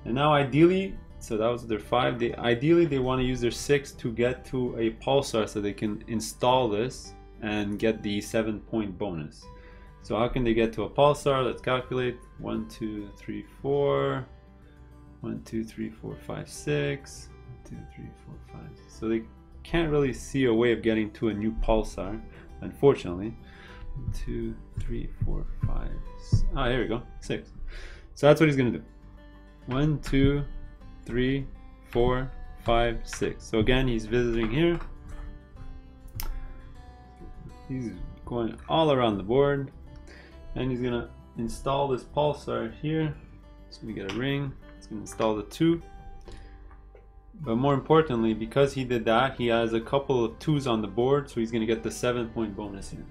And now ideally, so that was their 5. Ideally they want to use their 6 to get to a Pulsar so they can install this and get the 7-point bonus. So how can they get to a Pulsar? Let's calculate. 1, 2, 3, 4. 1, 2, 3, 4, 5, 6. 1, 2, 3, 4, 5. So they can't really see a way of getting to a new Pulsar, unfortunately. 1, 2, 3, 4, 5. Ah, here we go. 6. So that's what he's gonna do. 1, 2, 3, 4, 5, 6. So again, he's visiting here. He's going all around the board, and he's gonna install this Pulsar here. So we get a ring. He's gonna install the 2. But more importantly, because he did that, he has a couple of 2s on the board, so he's gonna get the 7-point bonus here.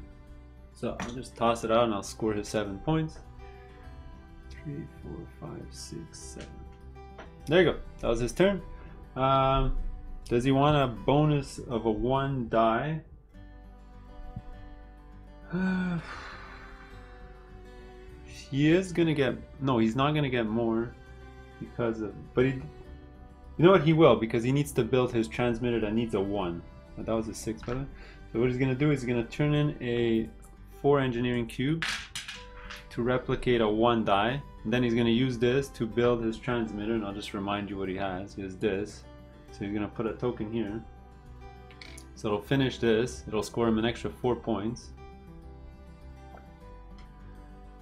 So I'll just toss it out and I'll score his 7 points. 3, 4, 5, 6, 7. There you go. That was his turn. Does he want a bonus of a 1 die? He is gonna get. No, he's not gonna get more because of. But he. You know what? He will, because he needs to build his transmitter that needs a 1. But that was a 6, by the way. So what he's gonna do is he's gonna turn in a 4 engineering cube to replicate a 1 die. And then he's going to use this to build his transmitter, and I'll just remind you what he has. He has this. So he's going to put a token here. So it'll finish this. It'll score him an extra 4 points.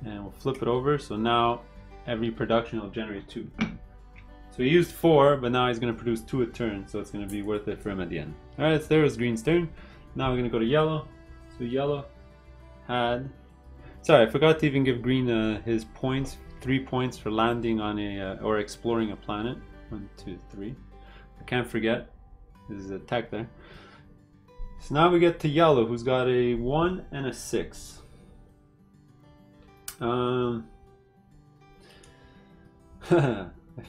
And we'll flip it over. So now every production will generate 2. So he used 4, but now he's going to produce 2 a turn. So it's going to be worth it for him at the end. Alright, so there was green's turn. Now we're going to go to yellow. So yellow had... Sorry, I forgot to even give green his points. 3 points for landing on a or exploring a planet. 1, 2, 3. I can't forget. There's a tech there. So now we get to yellow, who's got a 1 and a 6. I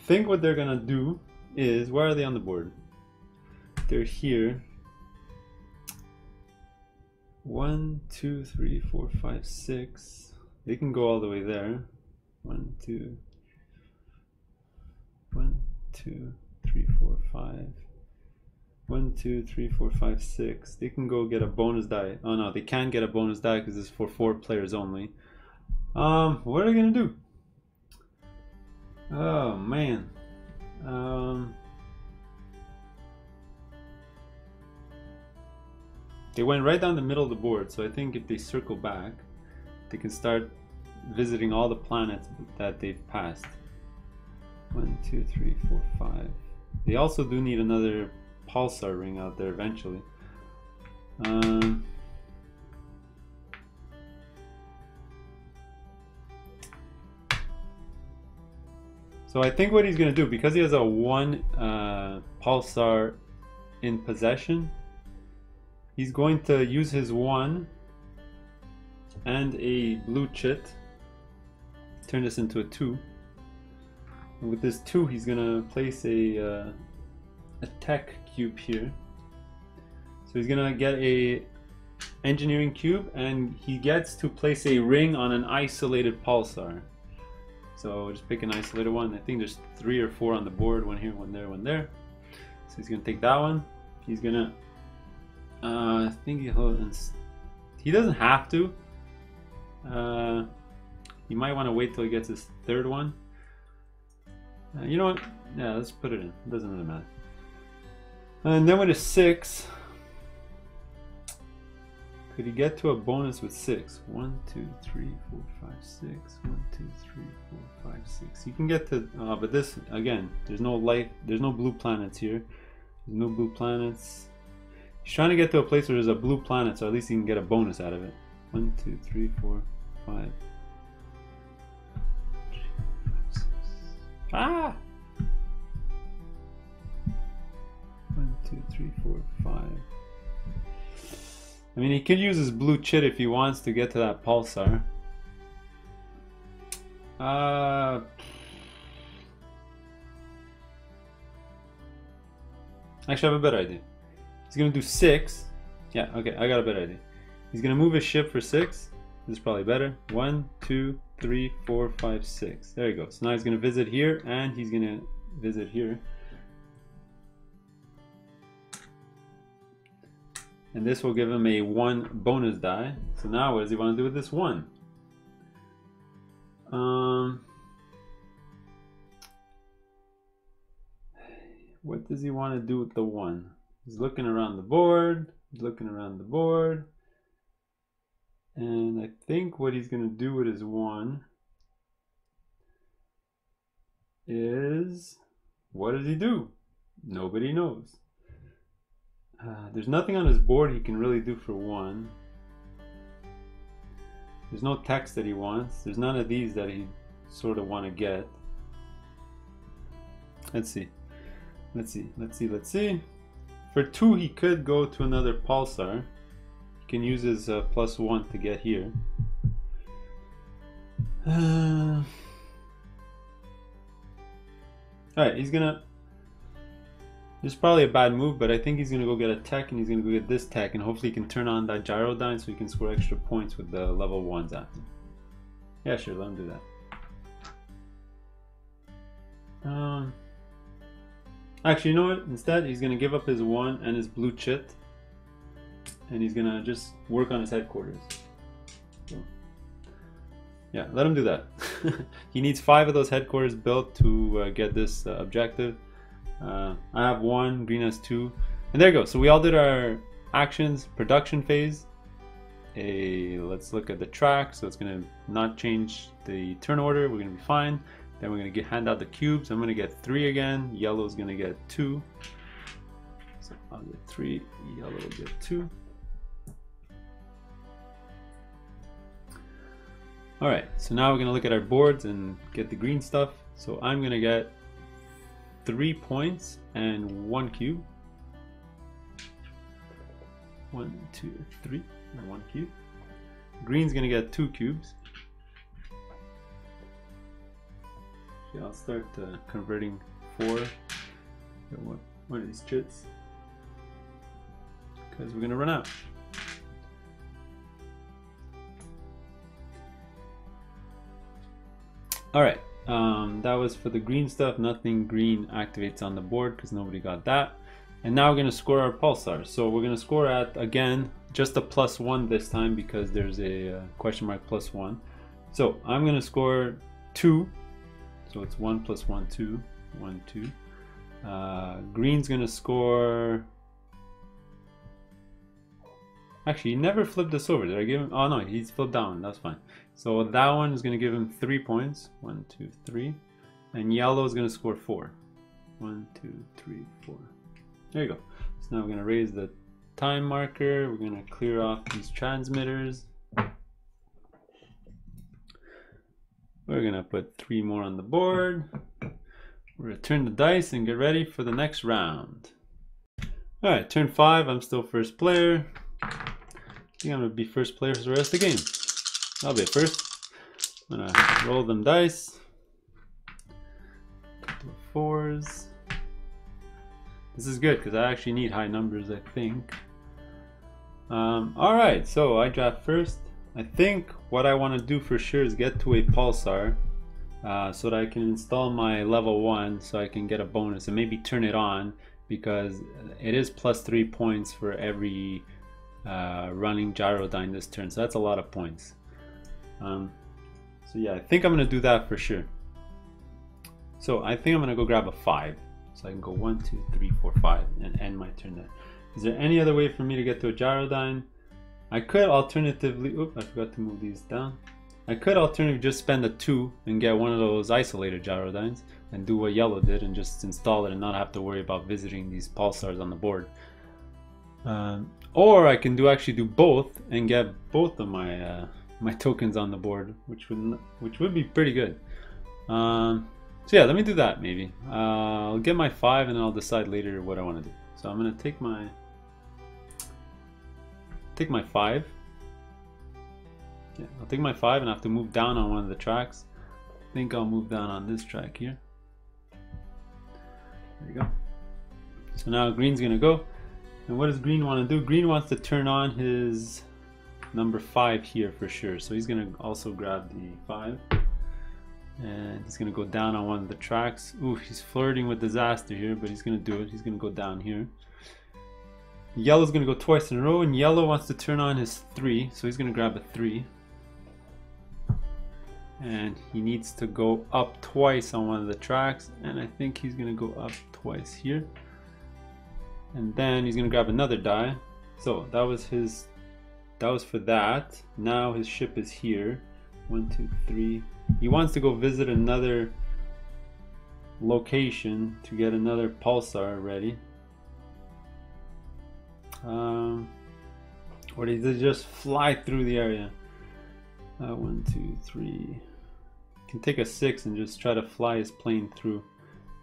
think what they're gonna do is, where are they on the board? They're here. 1, 2, 3, 4, 5, 6. They can go all the way there. 1, 2, 1, 2, 3, 4, 5. 1, 2, 3, 4, 5, 6. They can go get a bonus die. Oh no, they can't get a bonus die because it's for 4 players only. What are they gonna do? Oh man. They went right down the middle of the board, so I think if they circle back, they can start visiting all the planets that they've passed. 1, 2, 3, 4, 5. They also do need another Pulsar ring out there eventually. So I think what he's going to do, because he has a 1 Pulsar in possession, he's going to use his 1 and a blue chit, turn this into a 2. And with this 2, he's going to place a tech cube here. So he's going to get a engineering cube, and he gets to place a ring on an isolated Pulsar. So just pick an isolated one. I think there's 3 or 4 on the board. One here, one there, one there. So he's gonna take that one. He's gonna, I think he doesn't have to. He might want to wait till he gets his 3rd one. You know what? Yeah, let's put it in. It doesn't really matter. And then with a 6, could he get to a bonus with 6? 1, 2, 3, 4, 5, 6. 1, 2, 3, 4, 5, 6. You can get to, but this, again, there's no light, there's no blue planets here. There's no blue planets. He's trying to get to a place where there's a blue planet, so at least he can get a bonus out of it. 1, 2, 3, 4, 5. Ah! 1, 2, 3, 4, 5. I mean, he could use his blue chit if he wants to get to that Pulsar. Actually, I have a better idea. He's gonna do 6. Yeah, okay, I got a better idea. He's gonna move his ship for 6. This is probably better. 1, 2, 3, 4, 5, 6. There you go. So now he's gonna visit here, and he's gonna visit here. And this will give him a 1 bonus die. So now what does he want to do with this 1? What does he want to do with the 1? He's looking around the board. He's looking around the board. And I think what he's going to do with his 1 is... What does he do? Nobody knows. There's nothing on his board he can really do for 1. There's no text that he wants. There's none of these that he sort of want to get. Let's see. Let's see. Let's see. Let's see. For 2, he could go to another Pulsar. He can use his +1 to get here. Alright, he's gonna... This is probably a bad move, but I think he's going to go get a tech, and he's going to go get this tech, and hopefully he can turn on that Gyrodyne so he can score extra points with the level 1s after. Yeah, sure, let him do that. Actually, you know what? Instead, he's going to give up his 1 and his blue chit, and he's going to just work on his headquarters. So, yeah, let him do that. He needs 5 of those headquarters built to get this objective. I have 1, green has 2, and there you go. So we all did our actions, production phase. Let's look at the track. So it's going to not change the turn order. We're going to be fine. Then we're going to hand out the cubes. I'm going to get 3 again. Yellow is going to get 2. So I'll get 3. Yellow will get 2. All right. So now we're going to look at our boards and get the green stuff. So I'm going to get 3 points and 1 cube. 1, 2, 3, and 1 cube. Green's gonna get 2 cubes. Okay, I'll start converting 4. One of these chits, because we're gonna run out. All right. That was for the green stuff. Nothing green activates on the board because nobody got that. And now we're going to score our Pulsar. So we're going to score at, again, just a +1 this time because there's a question mark +1. So I'm going to score 2. So it's 1 + 1, 2. 1, 2. Green's going to score... Actually, he never flipped this over. Did I give him? Oh no, he's flipped down. That's fine. So that one is going to give him 3 points. 1, 2, 3. and yellow is going to score 4. 1, 2, 3, 4. There you go. So now we're going to raise the time marker. We're going to clear off these transmitters. We're going to put 3 more on the board. We're going to turn the dice and get ready for the next round. Alright, turn 5. I'm still first player. I think I'm going to be first player for the rest of the game. I'll be first. I'm going to roll them dice. Couple of 4s. This is good because I actually need high numbers, I think. Alright, so I draft first. I think what I want to do for sure is get to a Pulsar so that I can install my level 1 so I can get a bonus and maybe turn it on, because it is plus 3 points for every running Gyrodyne this turn, so that's a lot of points. So yeah, I think I'm going to do that for sure. So I think I'm going to go grab a 5. So I can go 1, 2, 3, 4, 5 and end my turn there. Is there any other way for me to get to a Gyrodyne? I could alternatively, oops, I forgot to move these down. I could alternatively just spend a 2 and get one of those isolated Gyrodynes and do what yellow did and just install it and not have to worry about visiting these Pulsars on the board. Or I can actually do both and get both of my my tokens on the board, which would be pretty good. So yeah, let me do that maybe. I'll get my 5 and then I'll decide later what I want to do. So I'm gonna take my 5. Yeah, I'll take my 5 and I have to move down on one of the tracks. I think I'll move down on this track here. There you go. So now green's gonna go. And what does green want to do? Green wants to turn on his number 5 here for sure. So he's gonna also grab the 5. And he's gonna go down on one of the tracks. Ooh, he's flirting with disaster here, but he's gonna do it. He's gonna go down here. Yellow's gonna go twice in a row, and yellow wants to turn on his 3, so he's gonna grab a 3. And he needs to go up twice on one of the tracks, and I think he's gonna go up twice here. And then he's gonna grab another die. So that was for that. Now his ship is here. 1, 2, 3. He wants to go visit another location to get another Pulsar ready. Or does he just fly through the area? 1, 2, 3. Can take a 6 and just try to fly his plane through.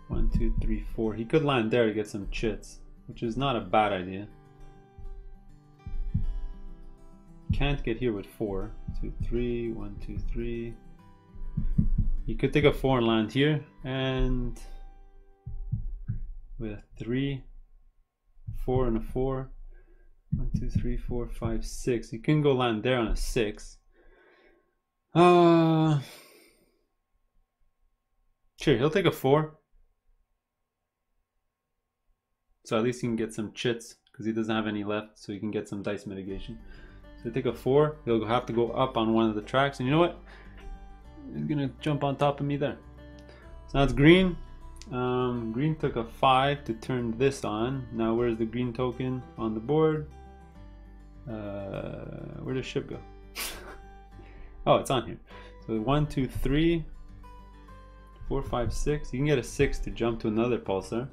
1, 2, 3, 4. He could land there to get some chits, which is not a bad idea. Can't get here with 4. 2, 3. 1, 2, 3. He could take a 4 and land here, and with a 3, 4 and a 4. 1, 2, 3, 4, 5, 6. He can go land there on a 6. Sure, he'll take a 4. So at least he can get some chits because he doesn't have any left, so he can get some dice mitigation. So he'll take a 4. He'll have to go up on one of the tracks, and you know what? He's gonna jump on top of me there. So now it's green. Green took a 5 to turn this on. Now where's the green token on the board? Where does ship go? Oh, it's on here. So 1, 2, 3, 4, 5, 6. You can get a 6 to jump to another Pulsar.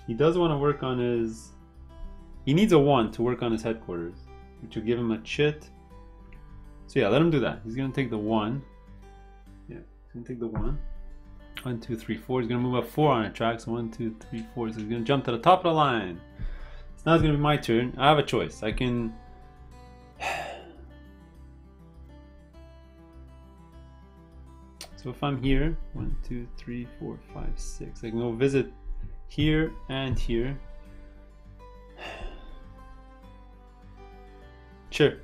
He does want to work on his... He needs a 1 to work on his headquarters, which will give him a chit. So yeah, let him do that. He's going to take the 1. Yeah, he's going to take the 1. 1, 2, 3, 4. He's going to move up 4 on a track. So 1, 2, 3, 4. So he's going to jump to the top of the line. So now it's going to be my turn. I have a choice. I can... So if I'm here, 1, 2, 3, 4, 5, 6. I can go visit here and here. Sure.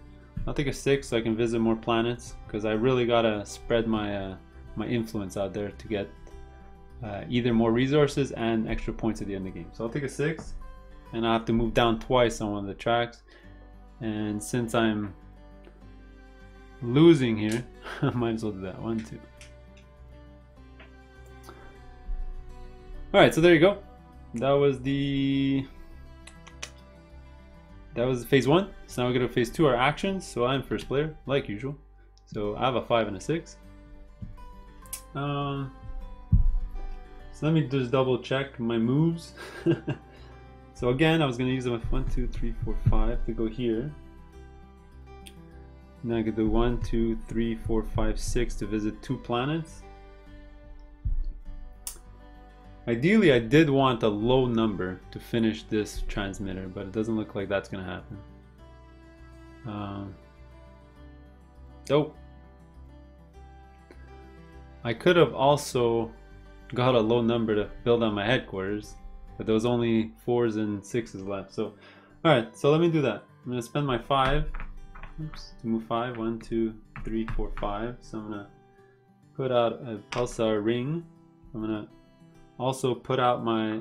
I'll take a 6 so I can visit more planets, because I really gotta spread my my influence out there to get either more resources and extra points at the end of the game. So I'll take a 6, and I have to move down twice on one of the tracks. And since I'm losing here, I might as well do that. 1, 2. All right, so there you go. That was phase 1. So now we go to phase 2, our actions. So I'm first player, like usual. So I have a 5 and a 6. So let me just double check my moves. So again, I was going to use them with 1, 2, 3, 4, 5 to go here. And then I could do 1, 2, 3, 4, 5, 6 to visit 2 planets. Ideally, I did want a low number to finish this transmitter, but it doesn't look like that's going to happen. Oh. I could have also got a low number to build on my headquarters, but there was only 4s and 6s left. So, alright, so let me do that. I'm going to spend my 5 to move 5. 1, 2, 3, 4, 5. So I'm going to put out a Pulsar ring. I'm going to also put out my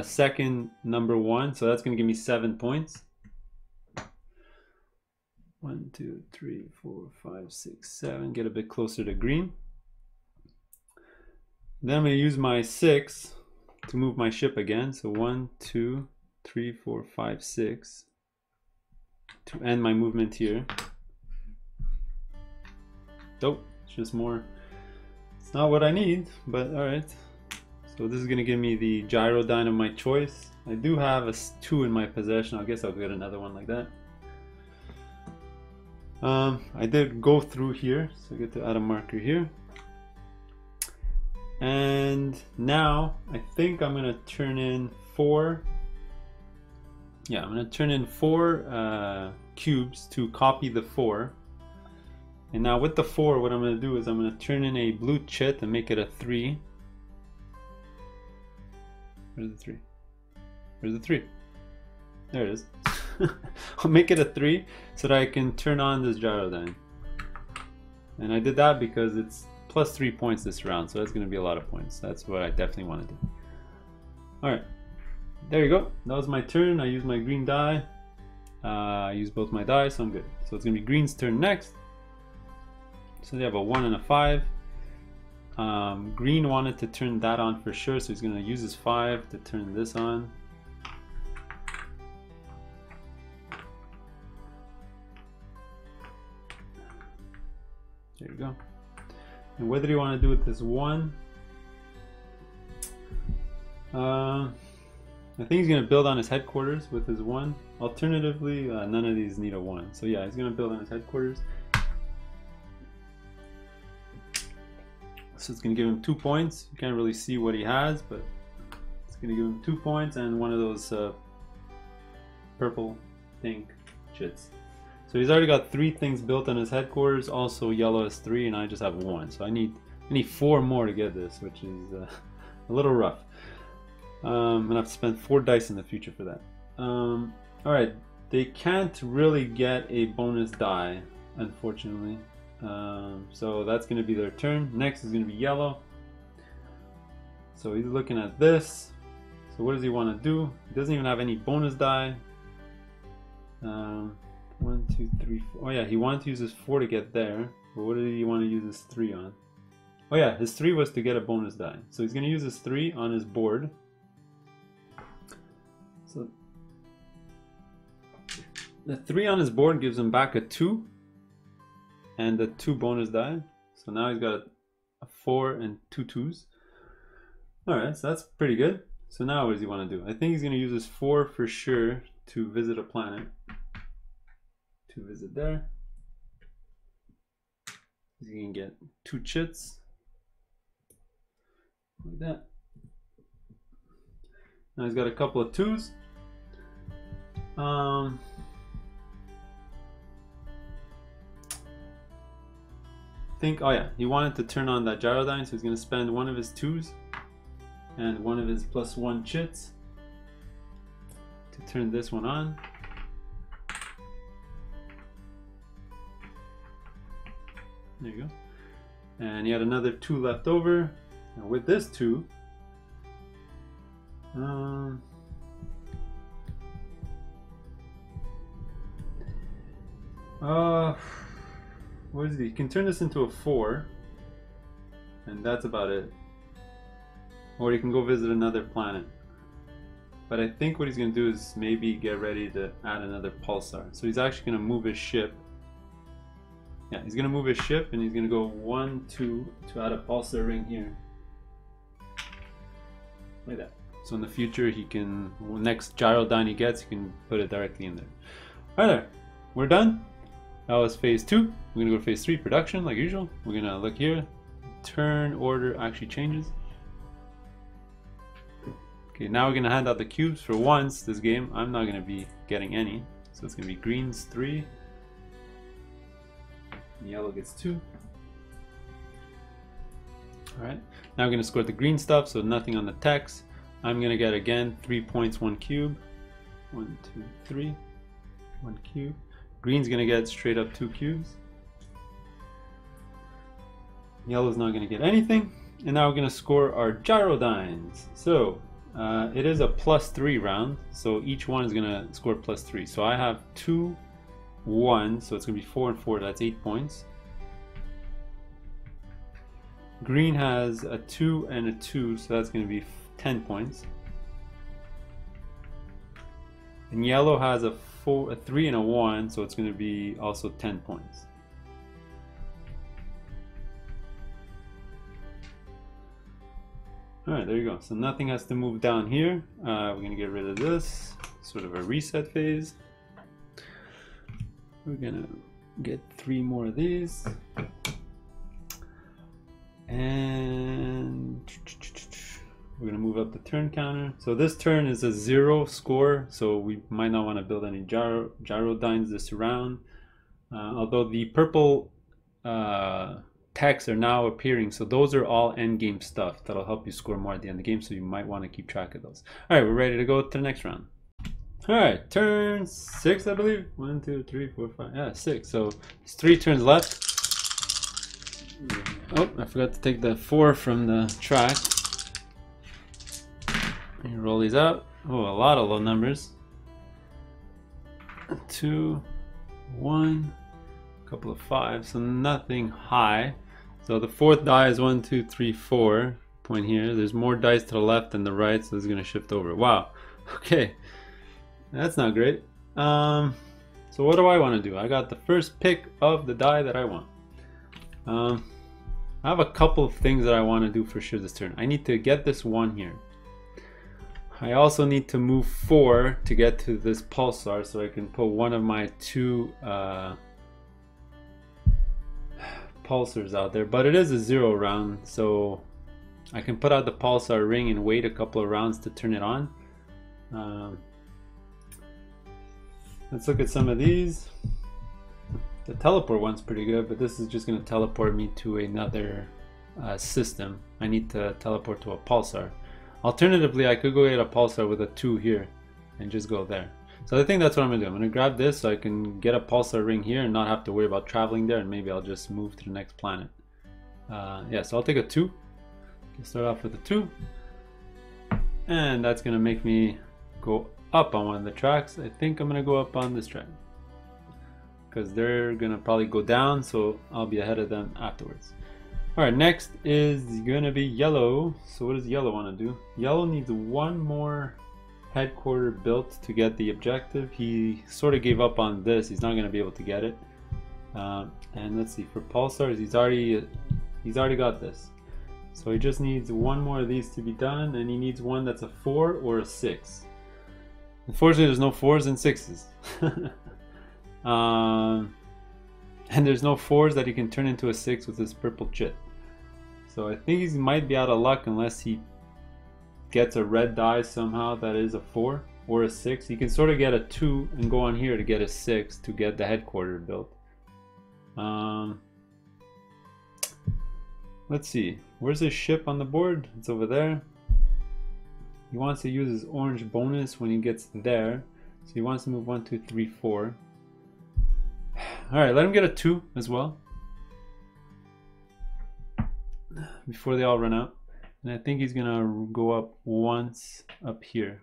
second number 1. So that's going to give me 7 points. 1, 2, 3, 4, 5, 6, 7. Get a bit closer to green. Then I'm going to use my 6 to move my ship again. So 1, 2, 3, 4, 5, 6 to end my movement here. Nope, it's just more. It's not what I need, but alright. So this is going to give me the gyrodyne of my choice. I do have a 2 in my possession. I guess I'll get another one like that. I did go through here, so I get to add a marker here. And now I think I'm gonna turn in 4. Yeah, I'm gonna turn in 4 cubes to copy the 4. And now with the 4, what I'm gonna do is I'm gonna turn in a blue chit and make it a 3. Where's the 3? Where's the 3? There it is. I'll make it a 3 so that I can turn on this gyrodyne. And I did that because it's plus 3 points this round, so that's going to be a lot of points. That's what I definitely want to do. Alright, there you go. That was my turn. I used my green die. I used both my die, so I'm good. So it's going to be green's turn next. So they have a 1 and a 5. Green wanted to turn that on for sure, so he's going to use his 5 to turn this on. There you go. And what did he want to do with this 1? I think he's going to build on his headquarters with his 1. Alternatively, none of these need a 1. So yeah, he's going to build on his headquarters. So it's going to give him 2 points. You can't really see what he has, but it's going to give him 2 points and one of those purple pink chits. So he's already got 3 things built on his headquarters. Also yellow has 3 and I just have 1. So I need 4 more to get this, which is a little rough. I'm gonna have to spend 4 dice in the future for that. Alright, they can't really get a bonus die, unfortunately. So that's gonna be their turn. Next is gonna be yellow. So he's looking at this. So what does he want to do? He doesn't even have any bonus die. 1, 2, 3, 4. Oh yeah, he wanted to use his 4 to get there. But what did he want to use his 3 on? Oh yeah, his 3 was to get a bonus die. So he's going to use his 3 on his board. So the 3 on his board gives him back a 2 and a 2 bonus die. So now he's got a 4 and 2 2s. Alright, so that's pretty good. So now what does he want to do? I think he's going to use his 4 for sure to visit a planet. To visit there. You can get 2 chits like that. Now he's got a couple of 2s. Oh yeah, he wanted to turn on that gyrodyne, so he's going to spend one of his 2s and one of his +1 chits to turn this one on. There you go. And he had another 2 left over. Now with this 2, what is it? You can turn this into a 4, and that's about it. Or you can go visit another planet. But I think what he's going to do is maybe get ready to add another pulsar. So he's actually going to move his ship Yeah, he's gonna move his ship and he's gonna go 1, 2 to add a pulsar ring here. Like that. So in the future he can, next gyrodyne he gets, he can put it directly in there. Alright there, we're done. That was phase 2. We're gonna go to phase 3, production, like usual. We're gonna look here. Turn order actually changes. Okay, now we're gonna hand out the cubes. For once this game I'm not gonna be getting any. So it's gonna be greens 3. Yellow gets 2. Alright, now we're going to score the green stuff, so nothing on the text. I'm going to get again 3 points, 1 cube. 1, 2, 3. 1 cube. Green's going to get straight up 2 cubes. Yellow's not going to get anything. And now we're going to score our gyrodynes. So it is a +3 round, so each one is going to score +3. So I have 2, 1, so it's going to be 4 and 4, that's 8 points. Green has a 2 and a 2, so that's going to be 10 points. And yellow has a 3 and a 1, so it's going to be also 10 points. Alright, there you go. So nothing has to move down here. We're going to get rid of this, sort of a reset phase. We're gonna get 3 more of these, and we're gonna move up the turn counter. So this turn is a 0 score, so we might not want to build any gyrodynes this round. Although the purple texts are now appearing, so those are all end game stuff that'll help you score more at the end of the game, so you might want to keep track of those. All right, we're ready to go to the next round. Alright, turn 6, I believe. 1, 2, 3, 4, 5. Yeah, 6. So there's 3 turns left. Oh, I forgot to take the 4 from the track. You roll these out. Oh, a lot of low numbers. 2, 1, a couple of 5. So nothing high. So the 4th die is 1, 2, 3, 4. Point here. There's more dice to the left than the right, so it's going to shift over. Wow. Okay. That's not great. So what do I want to do? I got the first pick of the die that I want. I have a couple of things that I want to do for sure this turn. I need to get this 1 here. I also need to move 4 to get to this pulsar, so I can put one of my 2 pulsars out there. But it is a 0 round, so I can put out the pulsar ring and wait a couple of rounds to turn it on. Let's look at some of these. The teleport one's pretty good, but this is just going to teleport me to another system. I need to teleport to a pulsar. Alternatively, I could go get a pulsar with a 2 here and just go there. So I think that's what I'm going to do. I'm going to grab this so I can get a pulsar ring here and not have to worry about traveling there, and maybe I'll just move to the next planet. Yeah, so I'll take a 2. Start off with a 2. And that's going to make me go up on one of the tracks. I think I'm gonna go up on this track because they're gonna probably go down, so I'll be ahead of them afterwards. All right, next is gonna be yellow. So what does yellow want to do? Yellow needs 1 more headquarter built to get the objective. He sort of gave up on this. He's not gonna be able to get it. And let's see, for pulsars, he's already got this. So he just needs 1 more of these to be done, and he needs one that's a 4 or a 6. Unfortunately, there's no 4s and 6s. And there's no 4s that he can turn into a 6 with his purple chit. So I think he might be out of luck unless he gets a red die somehow that is a 4 or a 6. He can sort of get a 2 and go on here to get a 6 to get the headquarter built. Let's see. Where's his ship on the board? It's over there. He wants to use his orange bonus when he gets there. So he wants to move 1, 2, 3, 4. Alright, let him get a 2 as well, before they all run out. And I think he's gonna go up once up here.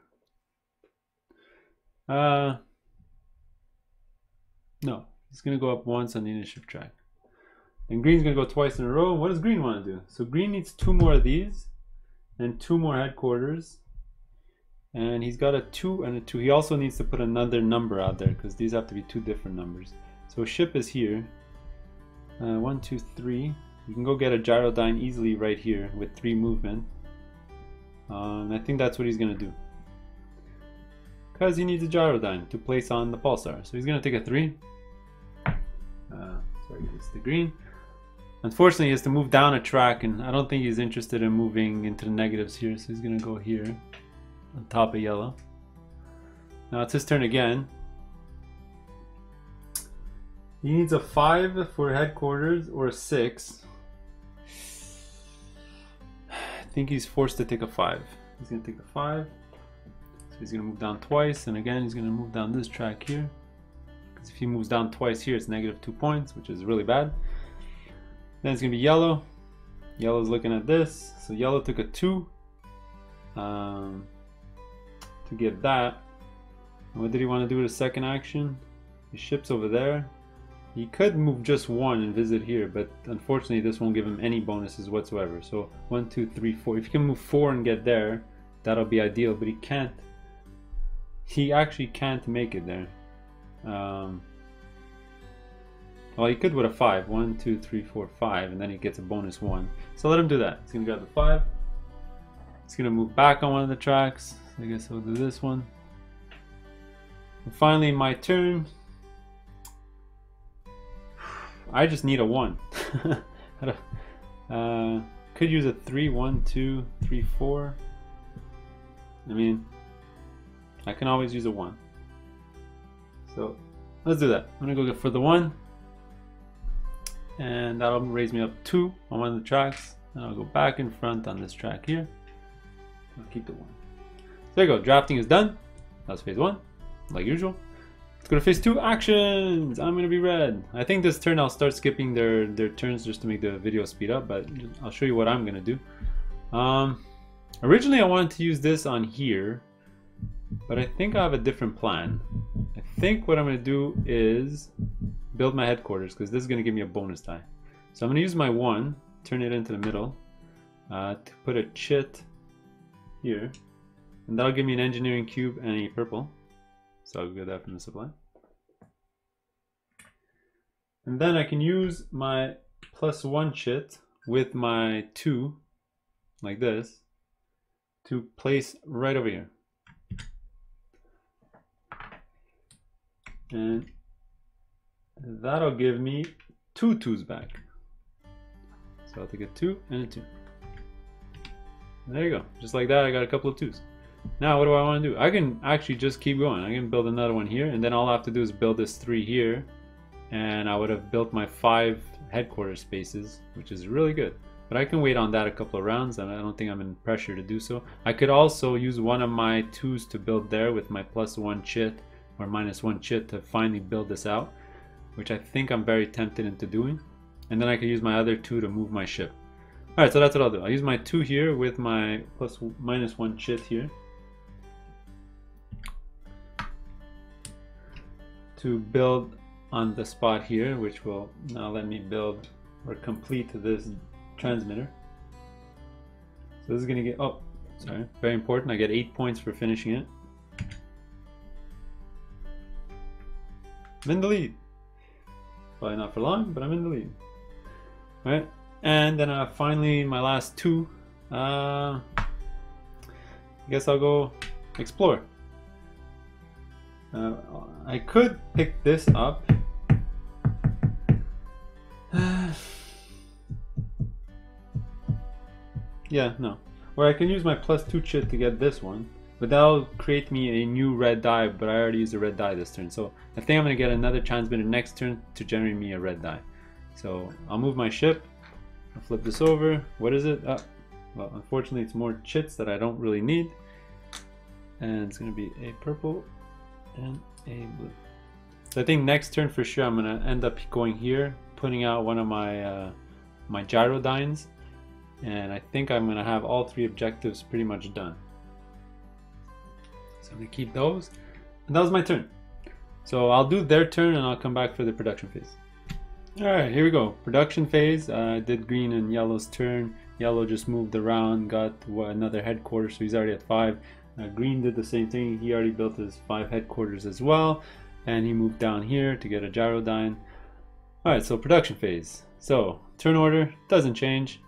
No, he's gonna go up once on the initiative track. And green's gonna go twice in a row. What does green want to do? So green needs 2 more of these and 2 more headquarters. And he's got a 2 and a 2. He also needs to put another number out there because these have to be 2 different numbers. So ship is here. 1, 2, 3. You can go get a gyrodyne easily right here with 3 movement. And I think that's what he's gonna do. Because he needs a gyrodyne to place on the Pulsar. So he's gonna take a 3. Sorry, it's the green. Unfortunately, he has to move down a track, and I don't think he's interested in moving into the negatives here. So he's gonna go here on top of yellow. Now it's his turn again. He needs a 5 for headquarters or a 6. I think he's forced to take a 5. He's going to take the 5. So he's going to move down twice. And again, he's going to move down this track here. Because if he moves down twice here, it's negative 2 points, which is really bad. Then it's going to be yellow. Yellow's looking at this. So yellow took a 2 to get that. What did he want to do with his second action? His ship's over there. He could move just 1 and visit here, but unfortunately this won't give him any bonuses whatsoever. So 1, 2, 3, 4. If he can move 4 and get there, that'll be ideal, but he can't. He actually can't make it there. Well, he could with a 5. 1, 2, 3, 4, 5, and then he gets a bonus 1. So let him do that. He's going to grab the 5. He's going to move back on one of the tracks. I guess I'll do this one. And finally, my turn. I just need a 1. Could use a 3, 1, 2, 3, 4. I mean, I can always use a 1. So let's do that. I'm gonna go for the 1, and that'll raise me up 2 on one of the tracks. And I'll go back in front on this track here. I'll keep the 1. There you go. Drafting is done. That's phase 1, like usual. Let's go to phase 2, actions! I'm gonna be red. I think this turn I'll start skipping their turns just to make the video speed up, but I'll show you what I'm gonna do. Originally I wanted to use this on here, but I think I have a different plan. I think what I'm gonna do is build my headquarters, because this is gonna give me a bonus die. So I'm gonna use my 1, turn it into the middle, to put a chit here, and that'll give me an engineering cube and a purple. So I'll get that from the supply. And then I can use my +1 chit with my 2, like this, to place right over here. And that'll give me 2 2s back. So I'll take a 2 and a 2. There you go. Just like that, I got a couple of 2s. Now what do I want to do? I can actually just keep going. I can build another one here, and then all I have to do is build this 3 here, and I would have built my 5 headquarters spaces, which is really good. But I can wait on that a couple of rounds, and I don't think I'm in pressure to do so. I could also use one of my 2s to build there with my +1 chit or -1 chit to finally build this out, which I think I'm very tempted into doing. And then I could use my other 2 to move my ship. Alright, so that's what I'll do. I'll use my 2 here with my -1 chit here to build on the spot here, which will now let me build or complete this transmitter. So this is gonna get, oh, sorry, very important. I get 8 points for finishing it. I'm in the lead. Probably not for long, but I'm in the lead. All right, and then finally my last 2. I guess I'll go explore. I could pick this up. Yeah, no. Or I can use my +2 chit to get this one, but that'll create me a new red die, but I already used a red die this turn. So I think I'm gonna get another transmitter next turn to generate me a red die. So I'll move my ship, I'll flip this over. What is it? Well, unfortunately it's more chits that I don't really need. And it's gonna be a purple and a blue. So I think next turn for sure I'm gonna end up going here, putting out one of my my gyrodynes, and I think I'm gonna have all 3 objectives pretty much done. So I'm gonna keep those, and that was my turn. So I'll do their turn and I'll come back for the production phase. Alright, here we go. Production phase. I did green and yellow's turn. Yellow just moved around, got another headquarters, so he's already at 5. Green did the same thing. He already built his 5 headquarters as well, and he moved down here to get a gyrodyne. Alright, so production phase. So turn order doesn't change.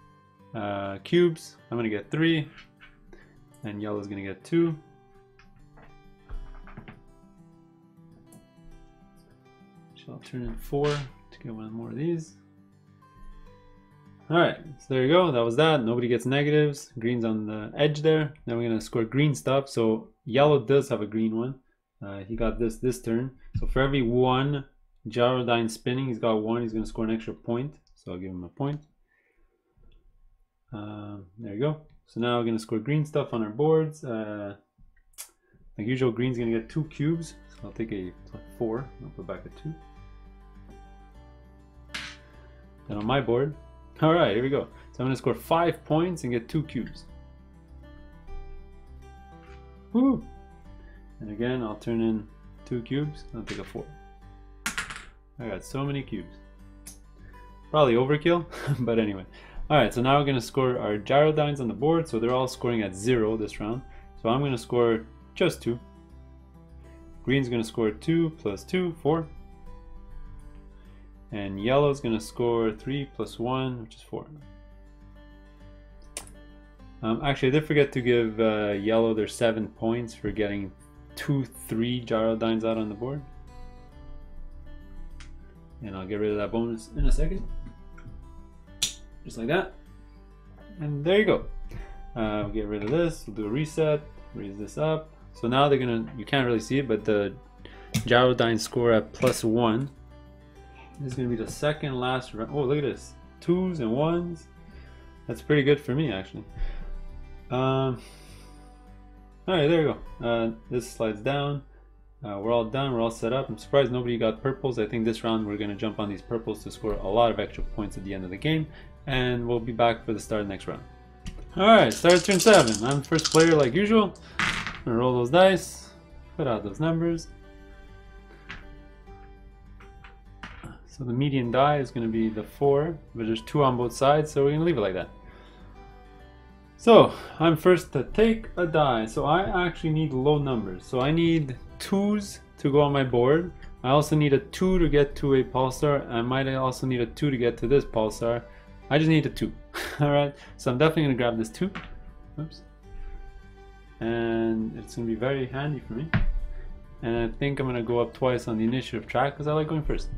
Cubes, I'm gonna get 3, and yellow's gonna get 2. So I'll turn in 4 to get one more of these. Alright, so there you go, that was that. Nobody gets negatives. Green's on the edge there. Now we're gonna score green stuff. So yellow does have a green one. He got this turn. So for every 1 Gyrodyne spinning, he's got 1. He's gonna score an extra point. So I'll give him a point. There you go. So now we're gonna score green stuff on our boards. Like usual, green's gonna get 2 cubes. So I'll take a 4. I'll put back a 2. Then on my board, all right, here we go. So I'm gonna score 5 points and get 2 cubes. Woo! And again, I'll turn in 2 cubes. I'll take a 4. I got so many cubes. Probably overkill, but anyway. All right, so now we're gonna score our Gyrodynes on the board. So they're all scoring at 0 this round. So I'm gonna score just 2. Green's gonna score 2 plus 2, 4. And yellow's gonna score 3 plus 1, which is 4. Actually, I did forget to give yellow their 7 points for getting 3 Gyrodynes out on the board. And I'll get rid of that bonus in a second. Just like that. And there you go. We'll get rid of this, we'll do a reset, raise this up. So now they're gonna, you can't really see it, but the Gyrodyne score at +1. This is going to be the second last round. Oh, look at this. 2s and 1s. That's pretty good for me, actually. Alright, there you go. This slides down. We're all done. We're all set up. I'm surprised nobody got purples. I think this round we're going to jump on these purples to score a lot of extra points at the end of the game. And we'll be back for the start of the next round. Alright, start of turn 7. I'm first player like usual. I'm going to roll those dice. Put out those numbers. So the median die is going to be the 4, but there's 2 on both sides, so we're going to leave it like that. So I'm first to take a die. So I actually need low numbers. So I need 2s to go on my board. I also need a 2 to get to a Pulsar. I might also need a 2 to get to this Pulsar. I just need a 2. Alright, so I'm definitely going to grab this 2. Oops. And it's going to be very handy for me. And I think I'm going to go up twice on the initiative track because I like going first.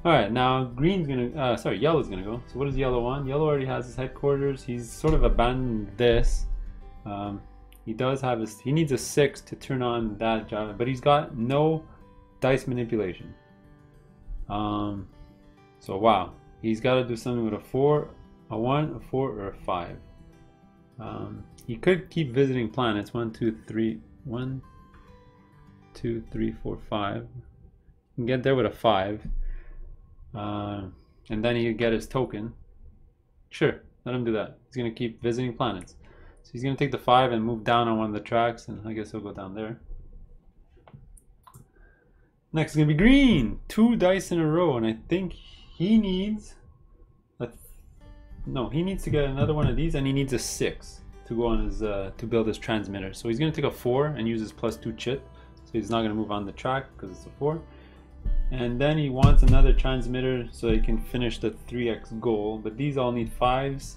Alright, now green's gonna, yellow's gonna go. So what does yellow want? Yellow already has his headquarters. He's sort of abandoned this. He does have his, he needs a 6 to turn on that job, but he's got no dice manipulation. So wow, he's got to do something with a 4, a 1, a 4, or a 5. He could keep visiting planets. 1, 2, 3, 1, 2, 3, 4, 5. You can get there with a 5. And then he'll get his token. Sure, let him do that. He's going to keep visiting planets. So he's going to take the 5 and move down on one of the tracks, and I guess he'll go down there. Next is going to be green. 2 dice in a row, and I think he needs he needs to get another one of these, and he needs a 6 to go on his to build his transmitter. So he's going to take a 4 and use his +2 chit. So he's not going to move on the track because it's a 4. And then he wants another transmitter so he can finish the 3x goal. But these all need 5s.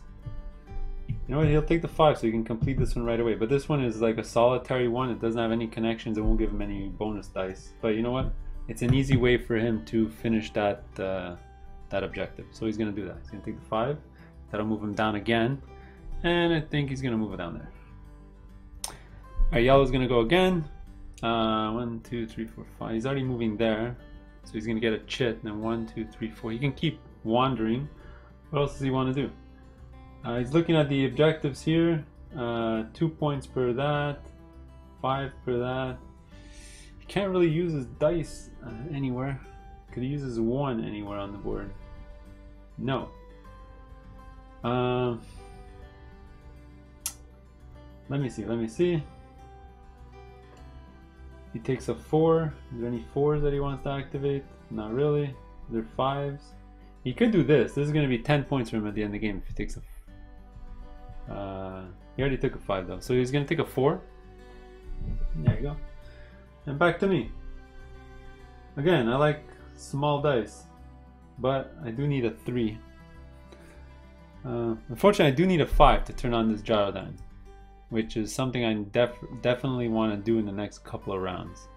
You know what? He'll take the 5 so he can complete this one right away. But this one is like a solitary one. It doesn't have any connections. It won't give him any bonus dice. But you know what? It's an easy way for him to finish that that objective. So he's going to do that. He's going to take the 5. That'll move him down again. And I think he's going to move it down there. Alright, yellow's going to go again. 1, 2, 3, 4, 5. He's already moving there. So he's going to get a chit, and then 1, 2, 3, 4. He can keep wandering. What else does he want to do? He's looking at the objectives here. 2 points per that, 5 per that. He can't really use his dice anywhere. Could he use his 1 anywhere on the board? No. Let me see. He takes a 4. Is there any 4s that he wants to activate? Not really. They're 5s. He could do this. This is going to be 10 points for him at the end of the game if he takes a... he already took a 5 though. So he's going to take a 4. There you go. And back to me. Again, I like small dice. but I do need a 3. Unfortunately, I do need a 5 to turn on this Gyrodyne, which is something I definitely want to do in the next couple of rounds.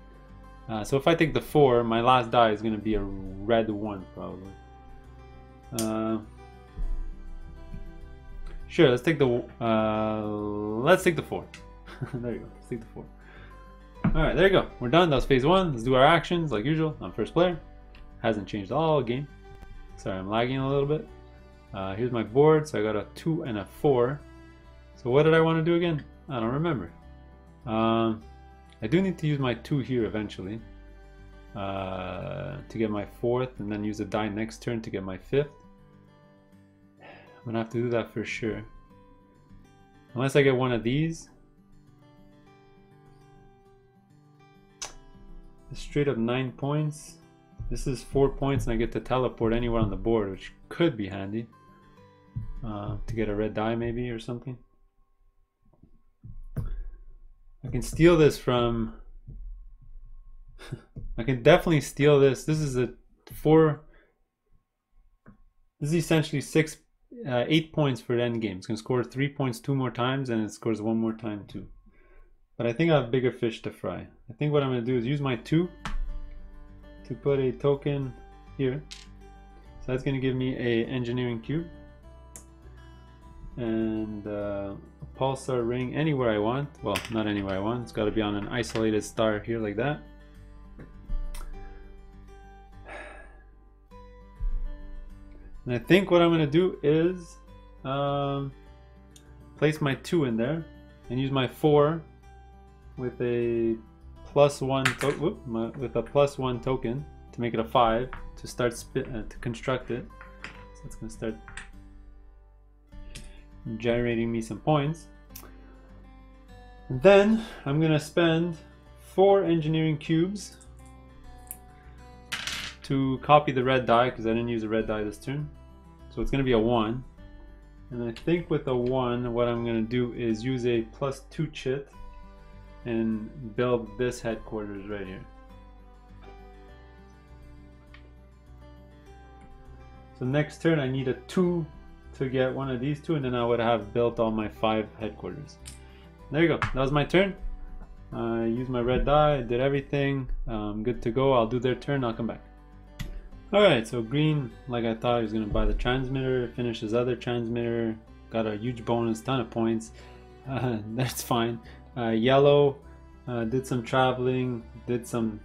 So if I take the 4, my last die is going to be a red 1 probably. Sure, let's take the 4. There you go. Let's take the 4. All right, there you go. We're done. That was phase 1. Let's do our actions like usual. I'm first player. Hasn't changed all game. Sorry, I'm lagging a little bit. Here's my board. So I got a 2 and a 4. So what did I want to do again? I don't remember. I do need to use my 2 here eventually to get my 4th, and then use a die next turn to get my 5th. I'm gonna have to do that for sure. Unless I get one of these. Straight up 9 points. This is 4 points and I get to teleport anywhere on the board, which could be handy. To get a red die maybe or something. I can steal this from... I can definitely steal this. This is a 4... This is essentially 8 points for the end game. It's going to score 3 points 2 more times, and it scores 1 more time too. But I think I have bigger fish to fry. I think what I'm going to do is use my 2 to put a token here. So that's going to give me a engineering cube. And a pulsar ring anywhere I want. Well, not anywhere I want. It's got to be on an isolated star here like that. And I think what I'm going to do is place my 2 in there and use my 4 with a +1 with a +1 token to make it a 5 to start to construct it. So it's going to start generating me some points. And then I'm going to spend 4 engineering cubes to copy the red die, because I didn't use a red die this turn. So it's going to be a 1. And I think with a 1, what I'm going to do is use a +2 chit and build this headquarters right here. So next turn I need a 2 to get one of these 2, and then I would have built all my 5 headquarters. There you go. That was my turn. I used my red die, I did everything. Good to go. I'll do their turn, I'll come back. Alright, so green, like I thought, he was going to buy the transmitter, finish his other transmitter, got a huge bonus, ton of points. That's fine. Yellow did some traveling, did some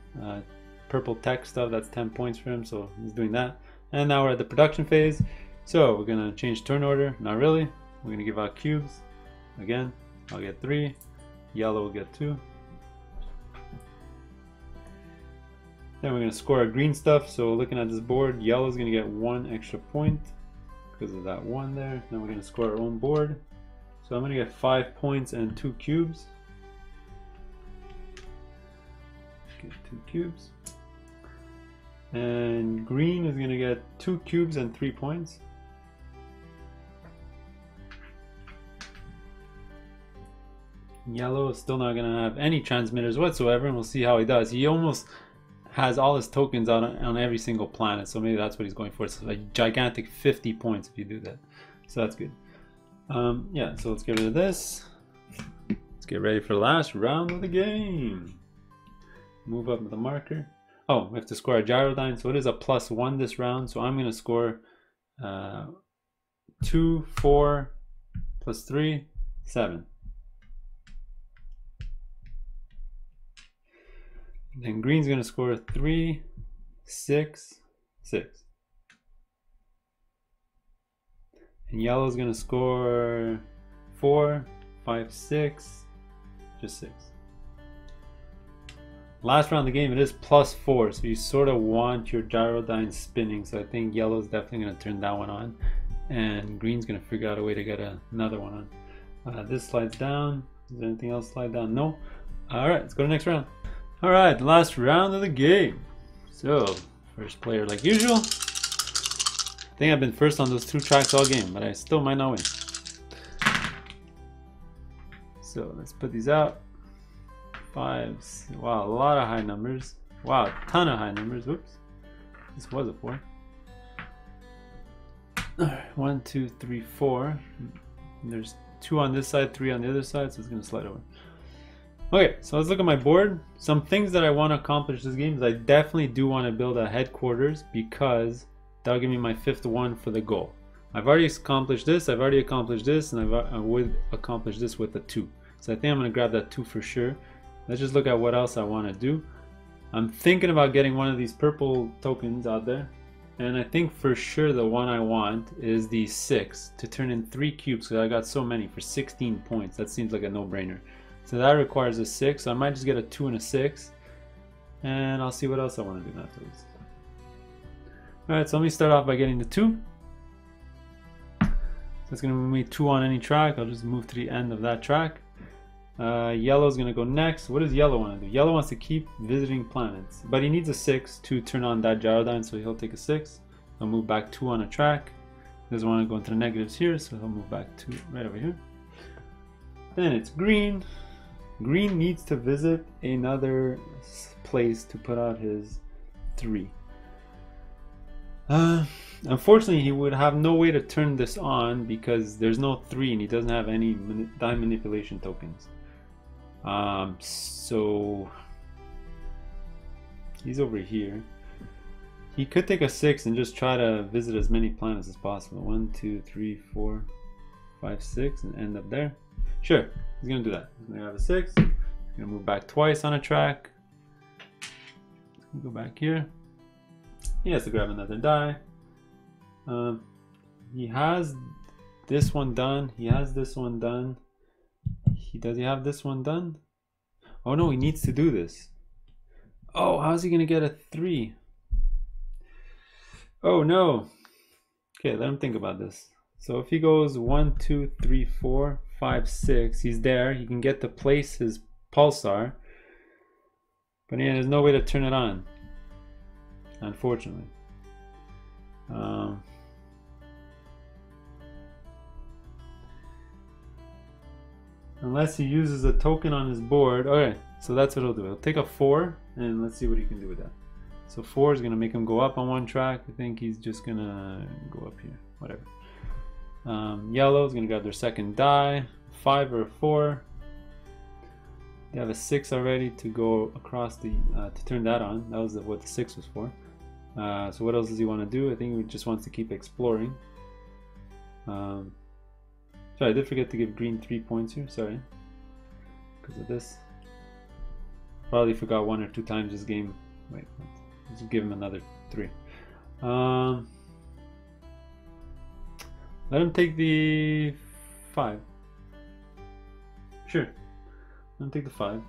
purple tech stuff, that's 10 points for him, so he's doing that. And now we're at the production phase, so we're going to change turn order. Not really. We're going to give out cubes. Again, I'll get 3, yellow will get 2. Then we're going to score our green stuff. So looking at this board, yellow is going to get 1 extra point because of that 1 there. Then we're going to score our own board. So I'm going to get 5 points and 2 cubes. Get 2 cubes. And green is going to get 2 cubes and 3 points. Yellow is still not going to have any transmitters whatsoever, and we'll see how he does. He almost has all his tokens on every single planet, so maybe that's what he's going for. It's a gigantic 50 points if you do that, so that's good. Yeah, so let's get rid of this. Let's get ready for the last round of the game. Move up with the marker. Oh, we have to score a Gyrodyne, so it is a +1 this round, so I'm going to score 2, 4, +3, 7. Then green's going to score 3, 6, 6. And yellow's going to score 4, 5, 6, just 6. Last round of the game, it is +4, so you sort of want your Gyrodyne spinning, so I think yellow's definitely going to turn that one on. And green's going to figure out a way to get another one on. This slides down. Is there anything else slide down? No. Alright, let's go to the next round. Alright, last round of the game. So, first player like usual. I think I've been first on those 2 tracks all game, but I still might not win. So, let's put these out. 5s. Wow, a lot of high numbers. Wow, a ton of high numbers. Whoops. This was a 4. Alright, 1, 2, 3, 4. There's 2 on this side, 3 on the other side, so it's gonna slide over. Okay, so let's look at my board. Some things that I want to accomplish this game is I definitely do want to build a headquarters, because that'll give me my 5th one for the goal. I've already accomplished this, I've already accomplished this, and I would accomplish this with a 2. So I think I'm going to grab that 2 for sure. Let's just look at what else I want to do. I'm thinking about getting one of these purple tokens out there. And I think for sure the one I want is the 6 to turn in 3 cubes, because I got so many for 16 points. That seems like a no-brainer. So that requires a 6, so I might just get a 2 and a 6. And I'll see what else I want to do afterwards. Alright, so let me start off by getting the 2. So it's going to move me 2 on any track. I'll just move to the end of that track. Yellow's going to go next. What does yellow want to do? Yellow wants to keep visiting planets, but he needs a 6 to turn on that gyrodyne, so he'll take a 6. I'll move back 2 on a track. He doesn't want to go into the negatives here, so he'll move back 2 right over here. Then it's green. Green needs to visit another place to put out his 3. Unfortunately, he would have no way to turn this on because there's no 3 and he doesn't have any die manipulation tokens. So he's over here. He could take a 6 and just try to visit as many planets as possible. 1, 2, 3, 4, 5, 6, and end up there. Sure, he's gonna do that. He's gonna have a 6. He's gonna move back twice on a track. Go back here. He has to grab another die. He has this one done. He has this one done. Does he have this one done? Oh no, he needs to do this. Oh, how's he gonna get a 3? Oh no. Okay, let him think about this. So if he goes 1, 2, 3, 4, 5, 6, he's there. He can get to place his pulsar, but yeah, there's no way to turn it on, unfortunately. Unless he uses a token on his board. Okay, so that's what he'll do. He'll take a 4, and let's see what he can do with that. So 4 is going to make him go up on one track. I think he's just going to go up here. Whatever. Yellow is going to grab their second die. 5 or 4. They have a 6 already to go across the to turn that on. That was what the 6 was for. So what else does he want to do? I think he just wants to keep exploring. Sorry, I did forget to give green 3 points here. Sorry, because of this. Probably forgot 1 or 2 times this game. Wait, let's give him another 3. Let him take the 5. Sure. Let him take the 5.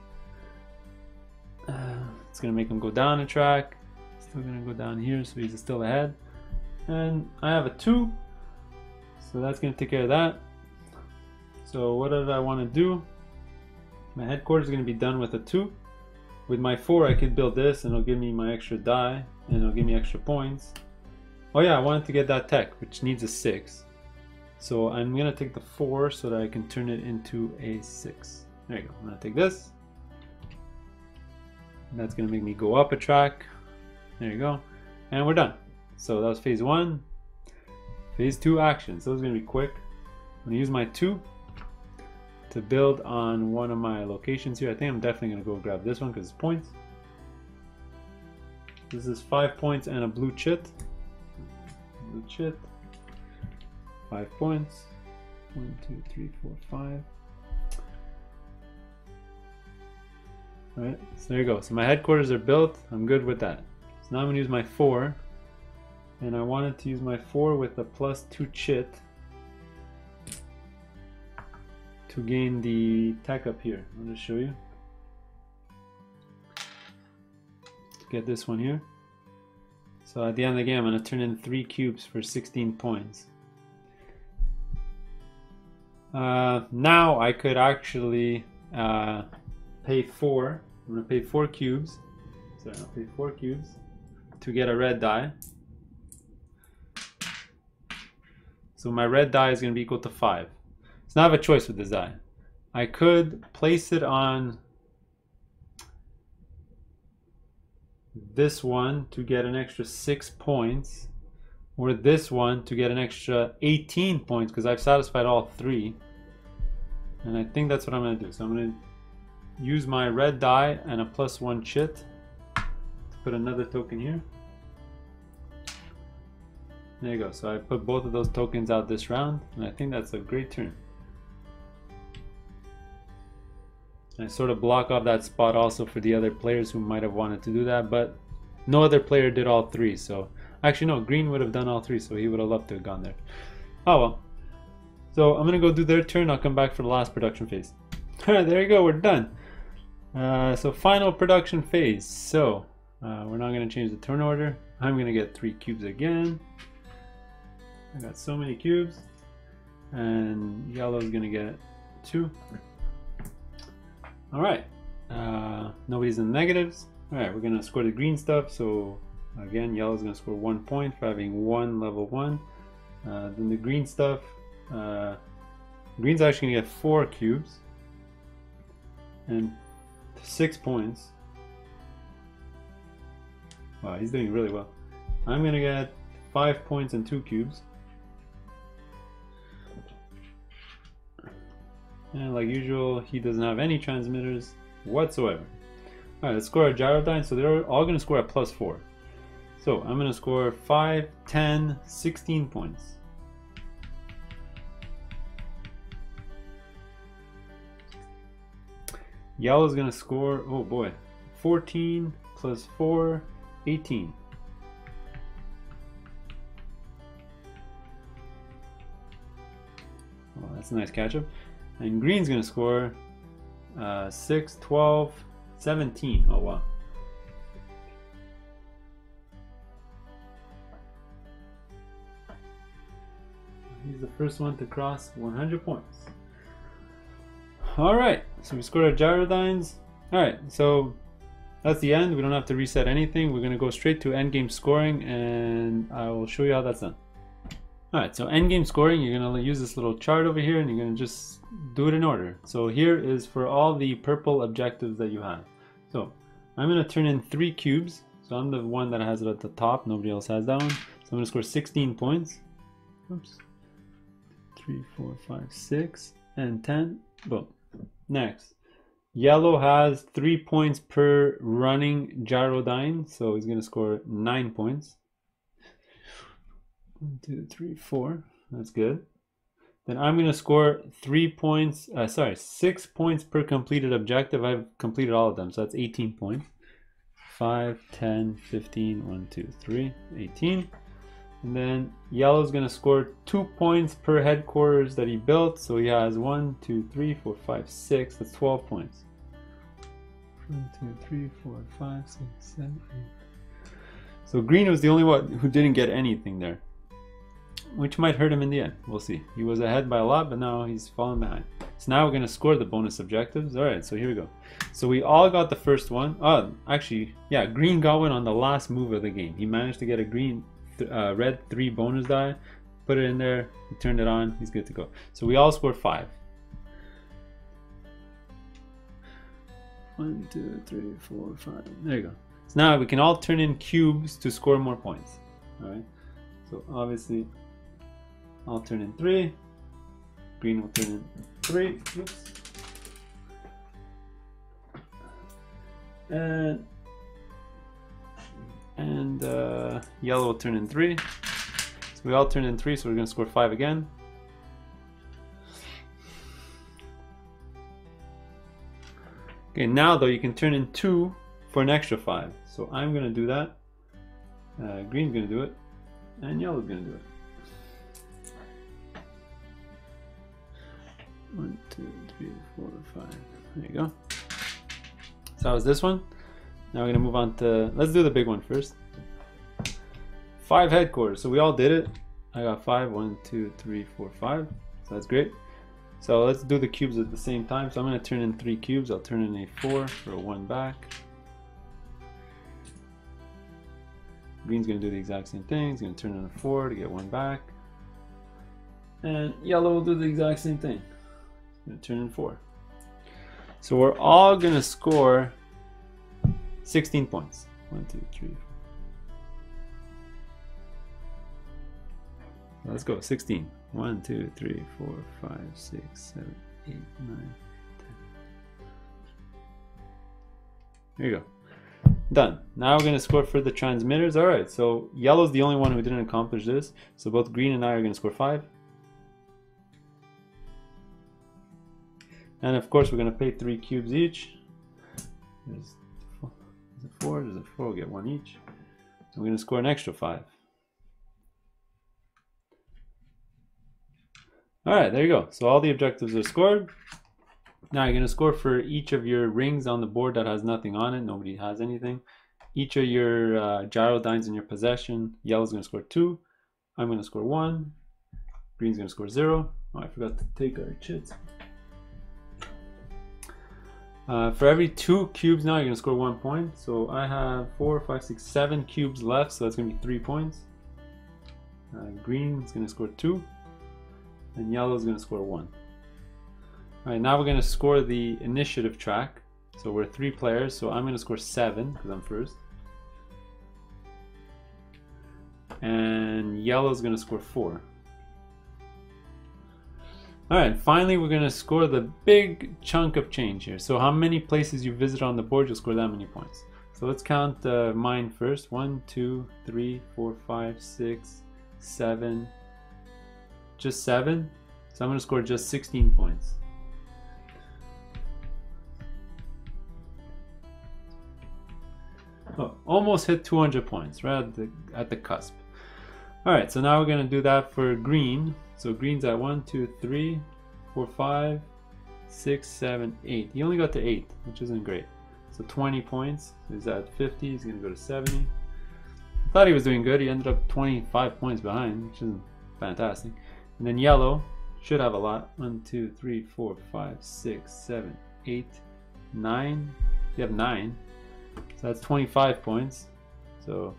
It's gonna make him go down a track. Still gonna go down here, so he's still ahead. And I have a 2, so that's gonna take care of that. So what did I want to do? My headquarters is gonna be done with a 2. With my 4, I could build this, and it'll give me my extra die, and it'll give me extra points. Oh yeah, I wanted to get that tech, which needs a 6. So I'm gonna take the 4 so that I can turn it into a 6. There you go. I'm gonna take this. That's gonna make me go up a track. There you go. And we're done. So that was phase 1. Phase 2 action. So it's gonna be quick. I'm gonna use my 2 to build on one of my locations here. I think I'm definitely gonna go grab this one because it's points. This is 5 points and a blue chit. Blue chit. 5 points. 1, 2, 3, 4, 5. Alright, so there you go. So my headquarters are built. I'm good with that. So now I'm gonna use my 4. And I wanted to use my 4 with a +2 chit to gain the tech up here. I'm gonna show you. Get this one here. So at the end of the game, I'm gonna turn in 3 cubes for 16 points. Now I could actually pay 4. I'm gonna pay 4 cubes. Sorry, I'll pay 4 cubes to get a red die. So my red die is gonna be equal to 5. So now I have a choice with this die. I could place it on this one to get an extra 6 points, or this one to get an extra 18 points because I've satisfied all three. And I think that's what I'm going to do. So I'm going to use my red die and a +1 chit to put another token here. There you go. So I put both of those tokens out this round, and I think that's a great turn. I sort of block off that spot also for the other players who might have wanted to do that, but no other player did all three. So actually no, green would have done all three, so he would have loved to have gone there. Oh well. So I'm gonna go do their turn. I'll come back for the last production phase. Alright, there you go, we're done. So final production phase. So we're not gonna change the turn order. I'm gonna get 3 cubes again. I got so many cubes, and yellow's gonna get 2. All right, nobody's in the negatives. All right, we're gonna score the green stuff. So again, yellow's gonna score 1 point for having 1 level 1. Then the green stuff, green's actually gonna get 4 cubes and 6 points. Wow, he's doing really well. I'm gonna get 5 points and 2 cubes. And like usual, he doesn't have any transmitters whatsoever. Alright, let's score a Gyrodyne. So they're all going to score at +4. So I'm going to score 5, 10, 16 points. Yellow's going to score, oh boy, 14 plus 4, 18. Oh, that's a nice catch-up. And green's going to score 6, 12, 17. Oh, wow. He's the first one to cross 100 points. Alright, so we scored our Gyrodynes. Alright, so that's the end. We don't have to reset anything. We're going to go straight to endgame scoring, and I will show you how that's done. Alright, so endgame scoring, you're going to use this little chart over here, and you're going to just do it in order. So here is for all the purple objectives that you have. So I'm going to turn in 3 cubes. So I'm the one that has it at the top. Nobody else has that one. So I'm going to score 16 points. Oops. 3, 4, 5, 6, and 10. Boom. Next. Yellow has 3 points per running Gyrodyne. So he's going to score 9 points. 1, 2, 3, 4. That's good. Then I'm going to score 6 points per completed objective. I've completed all of them, so that's 18 points. 5, 10, 15, 1, 2, 3, 18. And then yellow's going to score 2 points per headquarters that he built. So he has 1, 2, 3, 4, 5, 6. That's 12 points. 1, 2, 3, 4, 5, 6, 7, 8. So green was the only one who didn't get anything there, which might hurt him in the end. We'll see. He was ahead by a lot, but now he's falling behind. So now we're going to score the bonus objectives. All right, so here we go. So we all got the first one. Oh, actually, yeah, green got one on the last move of the game. He managed to get a red 3 bonus die, put it in there, he turned it on, he's good to go. So we all scored 5. 1, 2, 3, 4, 5. There you go. So now we can all turn in cubes to score more points. All right. So obviously, I'll turn in 3. Green will turn in 3. Oops. And yellow will turn in 3. So we all turn in 3, so we're going to score 5 again. Okay, now though you can turn in 2 for an extra 5. So I'm going to do that. Green's going to do it. And yellow's going to do it. 1, 2, 3, 4, 5. There you go. So that was this one. Now we're going to move on to, let's do the big one first. 5 headquarters. So we all did it. I got 5. 1, 2, 3, 4, 5. So that's great. So let's do the cubes at the same time. So I'm going to turn in 3 cubes. I'll turn in a 4 for a 1 back. Green's going to do the exact same thing. He's going to turn in a 4 to get 1 back. And yellow will do the exact same thing. He's going to turn in 4. So we're all going to score 16 points. 1, 2, 3. Let's go. 16. 1, 2, 3, 4, 5, 6, 7, 8, 9, 10. There you go. Done. Now we're going to score for the transmitters. All right, so yellow's the only one who didn't accomplish this. So both green and I are going to score 5. And of course, we're going to pay 3 cubes each. There's it 4? There's a 4. We'll get 1 each. So we're going to score an extra 5. All right, there you go. So all the objectives are scored. Now you're going to score for each of your rings on the board that has nothing on it. Nobody has anything. Each of your gyrodynes in your possession. Yellow's going to score 2. I'm going to score 1. Green's going to score 0. Oh, I forgot to take our chits. For every 2 cubes now, you're going to score 1 point. So I have 4, 5, 6, 7 cubes left. So that's going to be 3 points. Green is going to score 2. And yellow is going to score 1. All right, now we're going to score the initiative track. So we're 3 players. So I'm going to score 7 because I'm first. And yellow is going to score 4. All right, finally we're going to score the big chunk of change here. So how many places you visit on the board, you'll score that many points. So let's count mine first. 1, 2, 3, 4, 5, 6, 7. Just 7. So I'm going to score just 16 points. Oh, almost hit 200 points, right at the cusp. All right, so now we're going to do that for green. So green's at 1, 2, 3, 4, 5, 6, 7, 8. He only got to 8, which isn't great. So 20 points. He's at 50. He's going to go to 70. Thought he was doing good. He ended up 25 points behind, which isn't fantastic. And then yellow should have a lot. 1, 2, 3, 4, 5, 6, 7, 8, 9. You have 9. So that's 25 points. So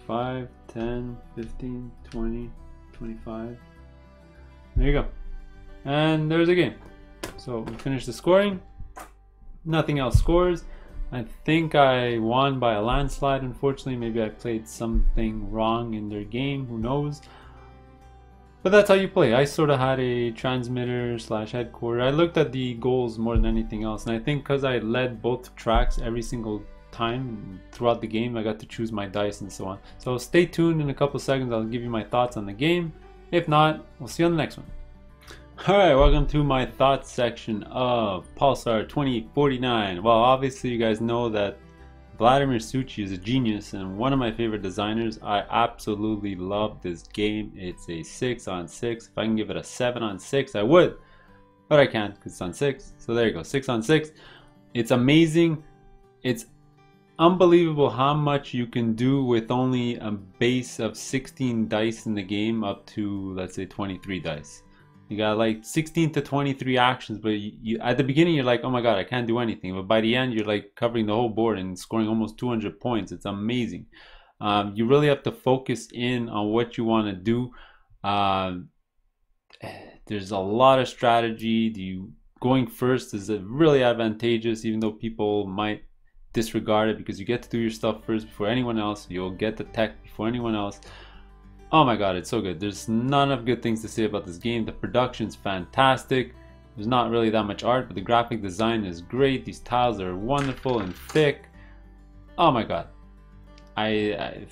5, 10, 15, 20, 25. There you go. And there's a game. So we finished the scoring. Nothing else scores. I think I won by a landslide, unfortunately. Maybe I played something wrong in their game. Who knows? But that's how you play. I sort of had a transmitter / headquarter. I looked at the goals more than anything else. And I think because I led both tracks every single time throughout the game, I got to choose my dice and so on. So stay tuned. In a couple seconds I'll give you my thoughts on the game. If not, we'll see you on the next one. Alright, welcome to my thoughts section of Pulsar 2049. Well, obviously you guys know that Vladimir Suchi is a genius and one of my favorite designers. I absolutely love this game. It's a 6 on 6. If I can give it a 7 on 6 I would, but I can't because it's on 6. So there you go, 6 on 6. It's amazing. It's unbelievable how much you can do with only a base of 16 dice in the game up to, let's say, 23 dice. You got like 16 to 23 actions, but you at the beginning you're like, oh my god, I can't do anything. But by the end you're like covering the whole board and scoring almost 200 points. It's amazing. You really have to focus in on what you want to do. There's a lot of strategy. Going first is really advantageous, even though people might disregard it, because you get to do your stuff first before anyone else. You'll get the tech before anyone else. Oh my god, it's so good. There's none of good things to say about this game. The production's fantastic. There's not really that much art, but the graphic design is great. These tiles are wonderful and thick. Oh my god. I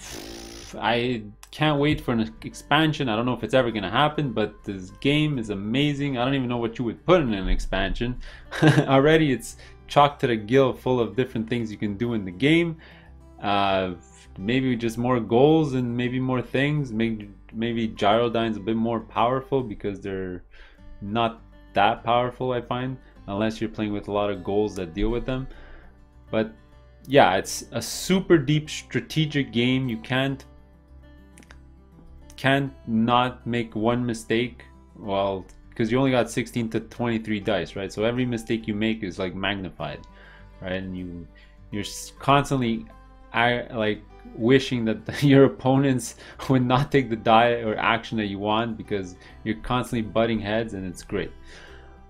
can't wait for an expansion. I don't know if it's ever going to happen, but this game is amazing. I don't even know what you would put in an expansion. Already it's chock to the gill full of different things you can do in the game. Maybe just more goals and maybe more things. Maybe gyrodynes a bit more powerful, because they're not that powerful, I find, unless you're playing with a lot of goals that deal with them. But yeah, it's a super deep strategic game. You can't not make one mistake. Well, because you only got 16 to 23 dice, right? So every mistake you make is like magnified, right? And you're constantly like wishing that your opponents would not take the die or action that you want, because you're constantly butting heads, and it's great.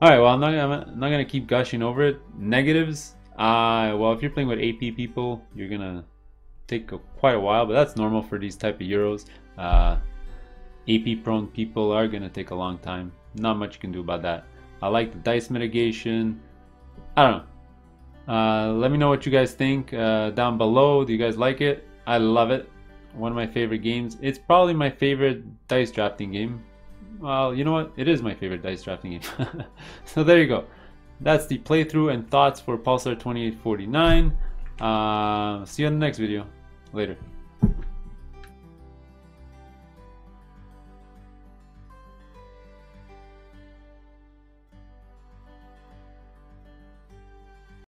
All right, well, I'm not gonna keep gushing over it. Negatives. Well, if you're playing with AP people, you're gonna take quite a while, but that's normal for these type of Euros. AP prone people are gonna take a long time. Not much you can do about that. I like the dice mitigation. I don't know. Let me know what you guys think down below. Do you guys like it? I love it. One of my favorite games. It's probably my favorite dice drafting game. Well, you know what? It is my favorite dice drafting game. So there you go. That's the playthrough and thoughts for Pulsar 2849. See you in the next video. Later.